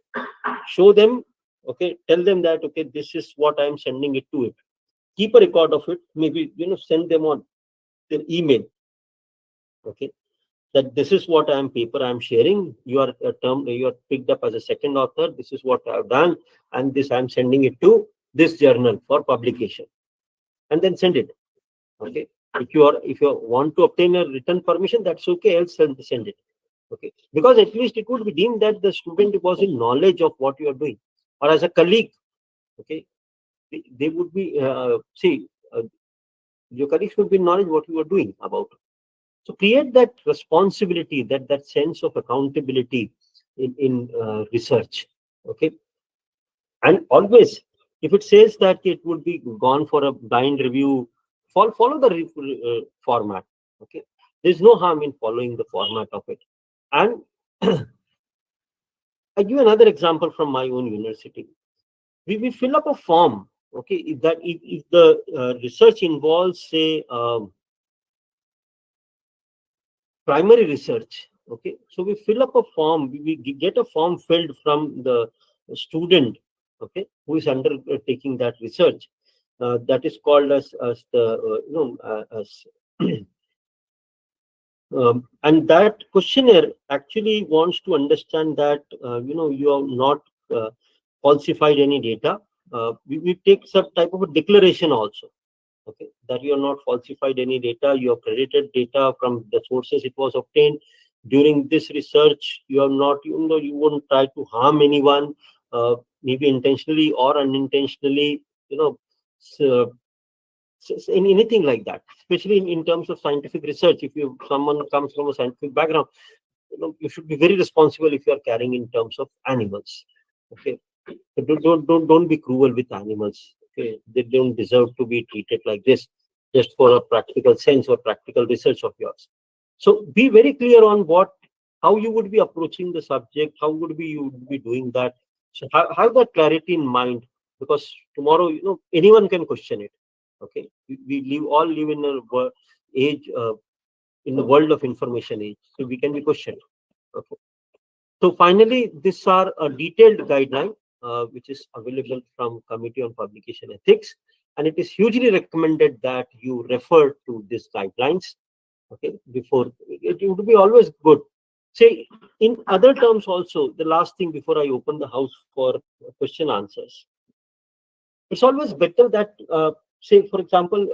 Show them. Okay, tell them that, okay, this is what I am sending it to it. Keep a record of it. Maybe send them on their email. Okay, that this is what I am sharing. You are you are picked up as a second author. This is what I have done, and this I am sending it to this journal for publication, and then send it. Okay, if you want to obtain a written permission, that's okay. Else send it. Okay, because at least it would be deemed that the student was in knowledge of what you are doing, or as a colleague. Okay, they would be your colleagues would be in knowledge what you are doing about. So create that responsibility, that sense of accountability in research. Okay, And always, if it says that it would be gone for a blind review, follow the format. Okay, there's no harm in following the format of it. And I give another example from my own university. We fill up a form. Okay, if the research involves, say, primary research. Okay, so we fill up a form. We get a form filled from the student. Okay, who is undertaking that research. That is called as the as and that questionnaire actually wants to understand that you have not falsified any data. We take some type of a declaration also. Okay, that you have not falsified any data, you have credited data from the sources it was obtained. During this research, you have not, you wouldn't try to harm anyone, maybe intentionally or unintentionally, so, anything like that, especially in terms of scientific research. If someone comes from a scientific background, you should be very responsible if you are carrying in terms of animals. Okay, so don't be cruel with animals. Okay, they don't deserve to be treated like this just for a practical sense or practical research of yours. So be very clear on how you would be approaching the subject, how would be you would be doing that. So have that clarity in mind, because tomorrow anyone can question it. Okay, we all live in a age, in the world of information age, so we can be questioned. Okay. So finally, these are a detailed guideline which is available from Committee on Publication Ethics, and it is hugely recommended that you refer to these guidelines. Okay, before it would be always good. Say in other terms also, the last thing before I open the house for question answers, it's always better that say, for example,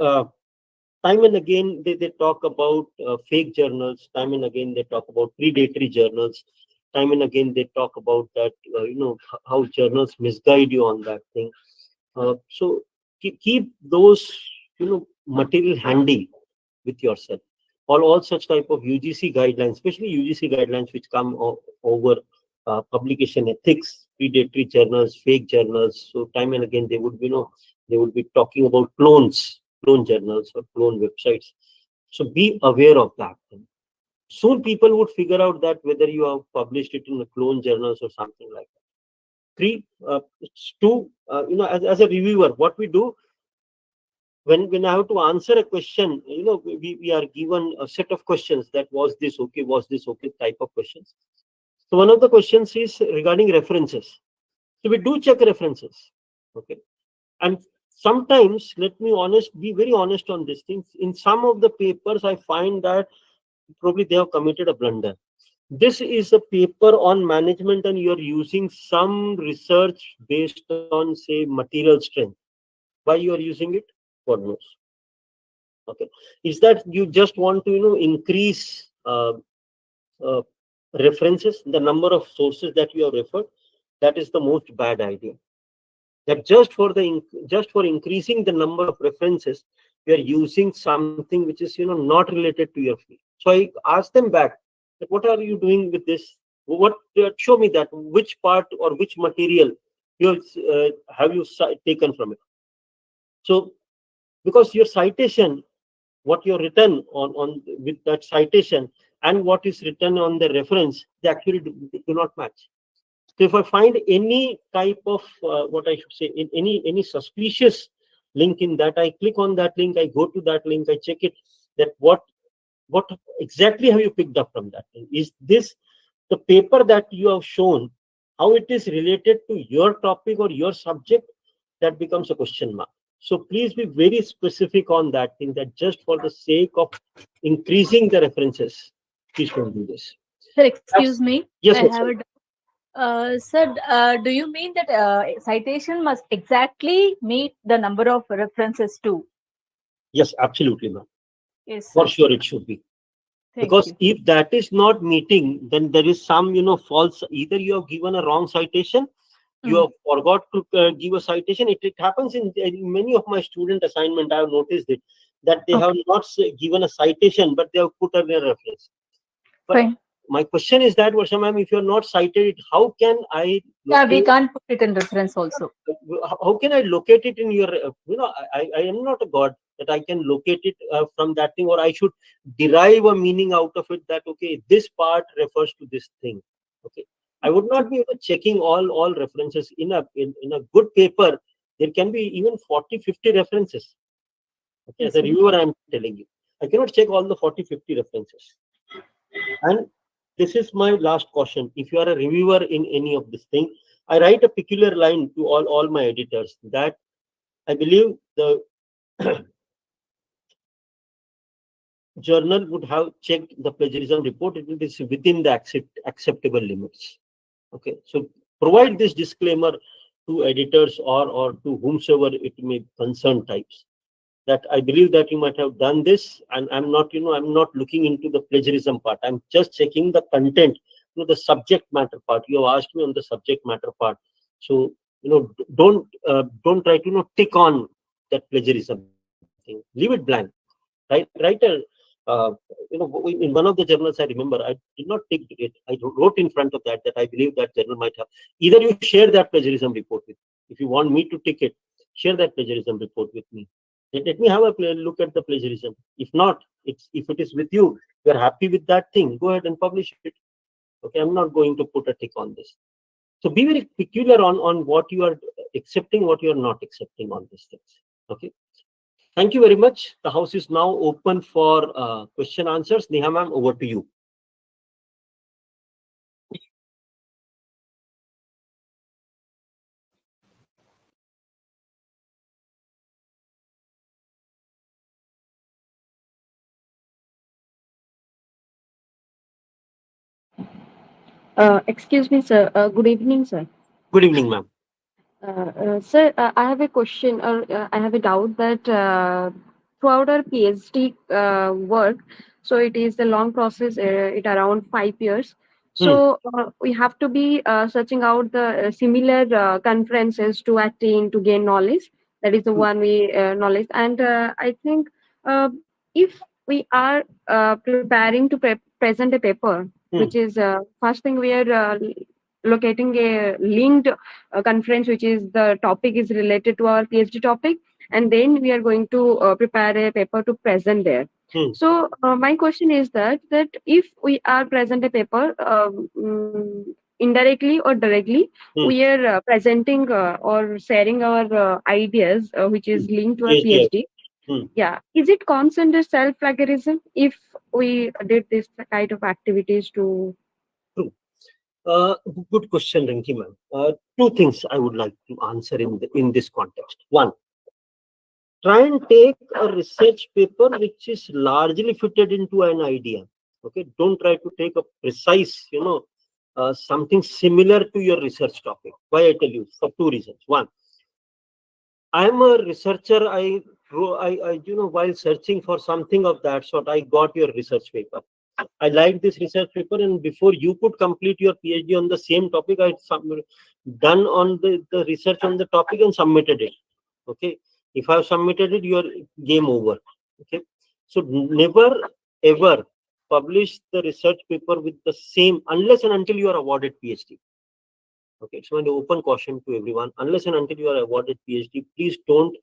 time and again they talk about fake journals. Time and again they talk about predatory journals. Time and again they talk about that how journals misguide you on that thing. So keep those material handy with yourself. All such type of UGC guidelines, especially UGC guidelines which come over publication ethics, predatory journals, fake journals. So time and again they would they would be talking about clone journals or clone websites. So be aware of that. Soon people would figure out that whether you have published it in a clone journals or something like that. Three, two, as a reviewer, what we do when I have to answer a question, we are given a set of questions that was this okay type of questions. So one of the questions is regarding references. So we do check references. Okay. And sometimes, let me be very honest on these things. In some of the papers, I find that probably they have committed a blunder. This is a paper on management and you're using some research based on, say, material strength. Why you are using it? God knows. Okay. Is that you just want to, increase references, the number of sources that you have referred? That is the most bad idea. That just for increasing the number of references, you are using something which is not related to your field. So I asked them back, that what are you doing with this? What show me that which part or which material have you taken from it? So because your citation, what you're written on with that citation and what is written on the reference, they actually do not match. So if I find any type of what I should say, in any suspicious link in that, I click on that link, I go to that link, I check it, that what exactly have you picked up from that thing? Is this the paper that you have shown, how it is related to your topic or your subject? That becomes a question mark. So please be very specific on that thing, that just for the sake of increasing the references, please don't do this. Sir, excuse me. Yes, I have a sir, do you mean that citation must exactly meet the number of references too? Yes, absolutely, ma'am. Yes, For sir. sure, it should be. Thank Because you. if that is not meeting, then there is some false. Either you have given a wrong citation, you have forgot to give a citation. It happens in many of my student assignment. I have noticed it, that they have not given a citation, but they have put a reference. But Fine. my question is that, Varsha ma'am, if you're not cited it, how can I Yeah, we locate, can't put it in reference also. how can I locate it in your, I am not a god that I can locate it from that thing, or I should derive a meaning out of it that, okay, this part refers to this thing. Okay. I would not be checking all references in a good paper. There can be even 40-50 references. Okay, as a reviewer, I am telling you, I cannot check all the 40-50 references. And this is my last caution. If you are a reviewer in any of this thing, I write a peculiar line to all my editors that I believe the journal would have checked the plagiarism report. It is within the acceptable limits. Okay, so provide this disclaimer to editors or to whomsoever it may concern types, that I believe that you might have done this, and I'm not, I'm not looking into the plagiarism part. I'm just checking the content, the subject matter part. You have asked me on the subject matter part. So, don't try to, tick on that plagiarism thing. Leave it blank. Write in one of the journals, I remember, I did not tick it. I wrote in front of that I believe that journal might have. Either you share that plagiarism report with me. If you want me to tick it, share that plagiarism report with me. Let me have a look at the plagiarism. If not, if it is with you, you're happy with that thing, go ahead and publish it. Okay, I'm not going to put a tick on this. So be very peculiar on what you are accepting, what you are not accepting on these things. Okay. Thank you very much. The house is now open for question answers. Neha ma'am, over to you. Excuse me, sir. Good evening, sir. Good evening, ma'am. Sir, I have a question, or I have a doubt that throughout our PhD work, so it is a long process, it around 5 years. So we have to be searching out the similar conferences to attain to gain knowledge. That is the one we knowledge, and I think uh, if we are preparing to present a paper, which is first thing we are locating a linked conference which is the topic is related to our PhD topic, and then we are going to prepare a paper to present there. So my question is that if we are present a paper indirectly or directly, we are presenting or sharing our ideas which is linked to our PhD. Yeah, is it considered self plagiarism if we did this kind of activities to? True. Good question, Rinki ma'am. Two things I would like to answer in this context. One, try and take a research paper which is largely fitted into an idea. Okay, don't try to take a precise, something similar to your research topic. Why I tell you? For two reasons. One, I am a researcher. While searching for something of that sort, I got your research paper. I liked this research paper, and before you could complete your PhD on the same topic, I done on the research on the topic and submitted it. Okay, if I have submitted it, your game over. Okay, so never ever publish the research paper with the same unless and until you are awarded PhD. Okay, it's an open caution to everyone. Unless and until you are awarded PhD, please don't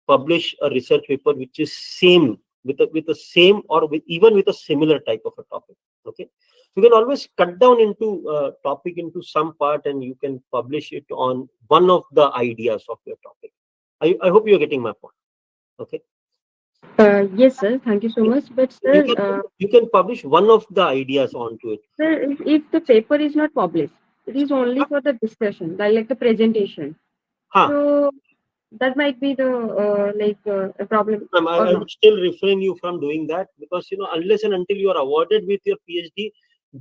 publish a research paper which is same with the same or even with a similar type of a topic. Okay, you can always cut down into topic into some part, and you can publish it on one of the ideas of your topic. I hope you're getting my point. Okay. Yes, sir. Thank you so much. But sir, you can publish one of the ideas onto it. Sir, if the paper is not published, it is only for the discussion, like the presentation. So that might be the a problem. I would still refrain you from doing that, because unless and until you are awarded with your PhD,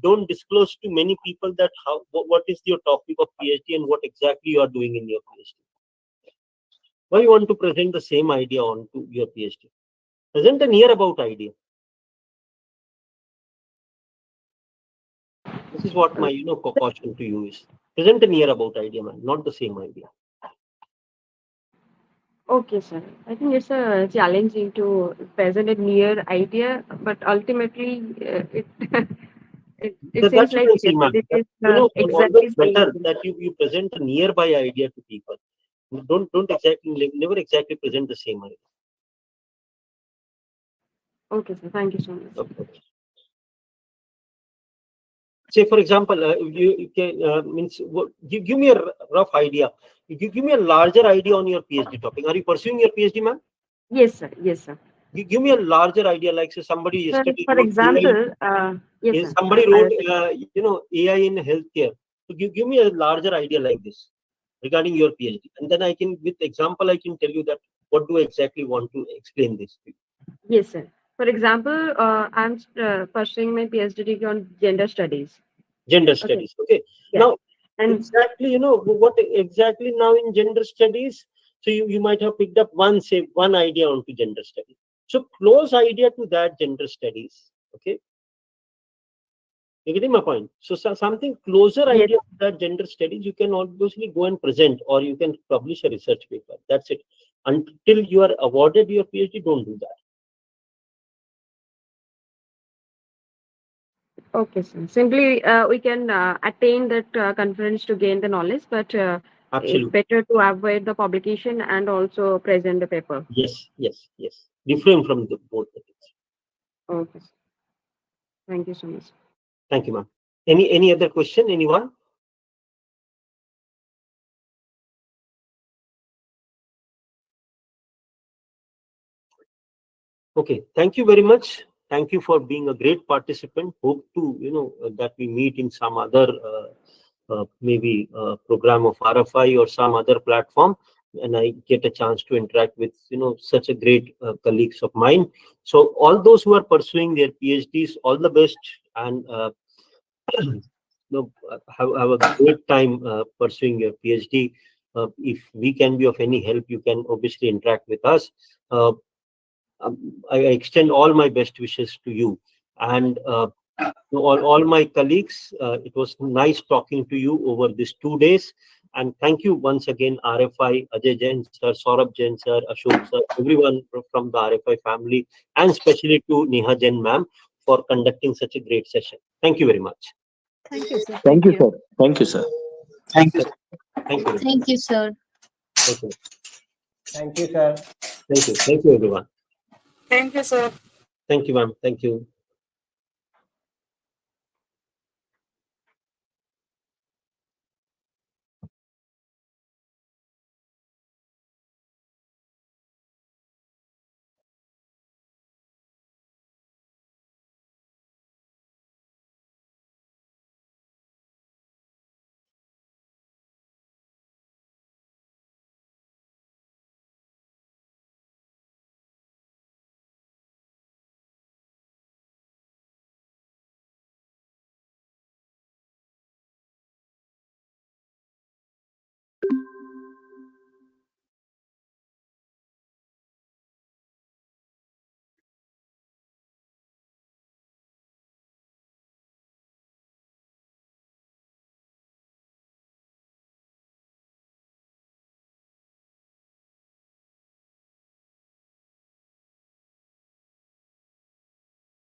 don't disclose to many people that what is your topic of PhD and what exactly you are doing in your PhD. Why you want to present the same idea onto your PhD? Present a near about idea. This is what my caution to you is. Present a near about idea, man, not the same idea. Okay, sir. I think it's a challenging to present a near idea, but ultimately it It That seems like shouldn't seem, ma'am. this is Always exactly better same. that you present a nearby idea to people. Don't exactly, never exactly present the same idea. Okay, sir. Thank you so much. Okay. Say, for example, you can means give me a rough idea. Give me a larger idea on your PhD topic. Are you pursuing your PhD, ma'am? Yes, sir. Yes, sir. Give me a larger idea, like say somebody yesterday For wrote example, yes, AI, sir. somebody wrote AI in healthcare. So give me a larger idea like this regarding your PhD, and then I can, with example, I can tell you that what do I exactly want to explain this to you. Yes, sir. For example, I'm pursuing my PhD degree on gender studies. Gender Okay. studies. Okay. Yeah. Now, And exactly, what exactly now in gender studies. So you might have picked up one idea onto gender studies. So close idea to that gender studies. Okay. You getting my point? So something closer yes, idea to that gender studies, you can obviously go and present, or you can publish a research paper. That's it. Until you are awarded your PhD, don't do that. okay, sir. Simply, we can attain that conference to gain the knowledge, but it's Absolutely. better to avoid the publication and also present the paper. Yes, yes, yes. Refrain from both the things. Okay, sir. Thank you so much. Thank you, ma'am. Any other question? Anyone? Okay, thank you very much. Thank you for being a great participant. Hope to that we meet in some other maybe program of RFI or some other platform, and I get a chance to interact with such a great colleagues of mine. So all those who are pursuing their PhDs, all the best, and have a great time pursuing your PhD. If we can be of any help, you can obviously interact with us. I extend all my best wishes to you, and to all my colleagues. It was nice talking to you over these 2 days, and thank you once again, RFI, Ajay Jain sir, Saurabh Jain sir, Ashok sir, everyone from the RFI family, and especially to Neha Jain ma'am for conducting such a great session. Thank you very much. Thank you, sir. Thank you, sir. Thank you, sir. Thank you. Thank you. Thank you, sir. Thank you. Thank you, sir. Thank you. Thank you, everyone. Thank you, sir. Thank you, ma'am. Thank you.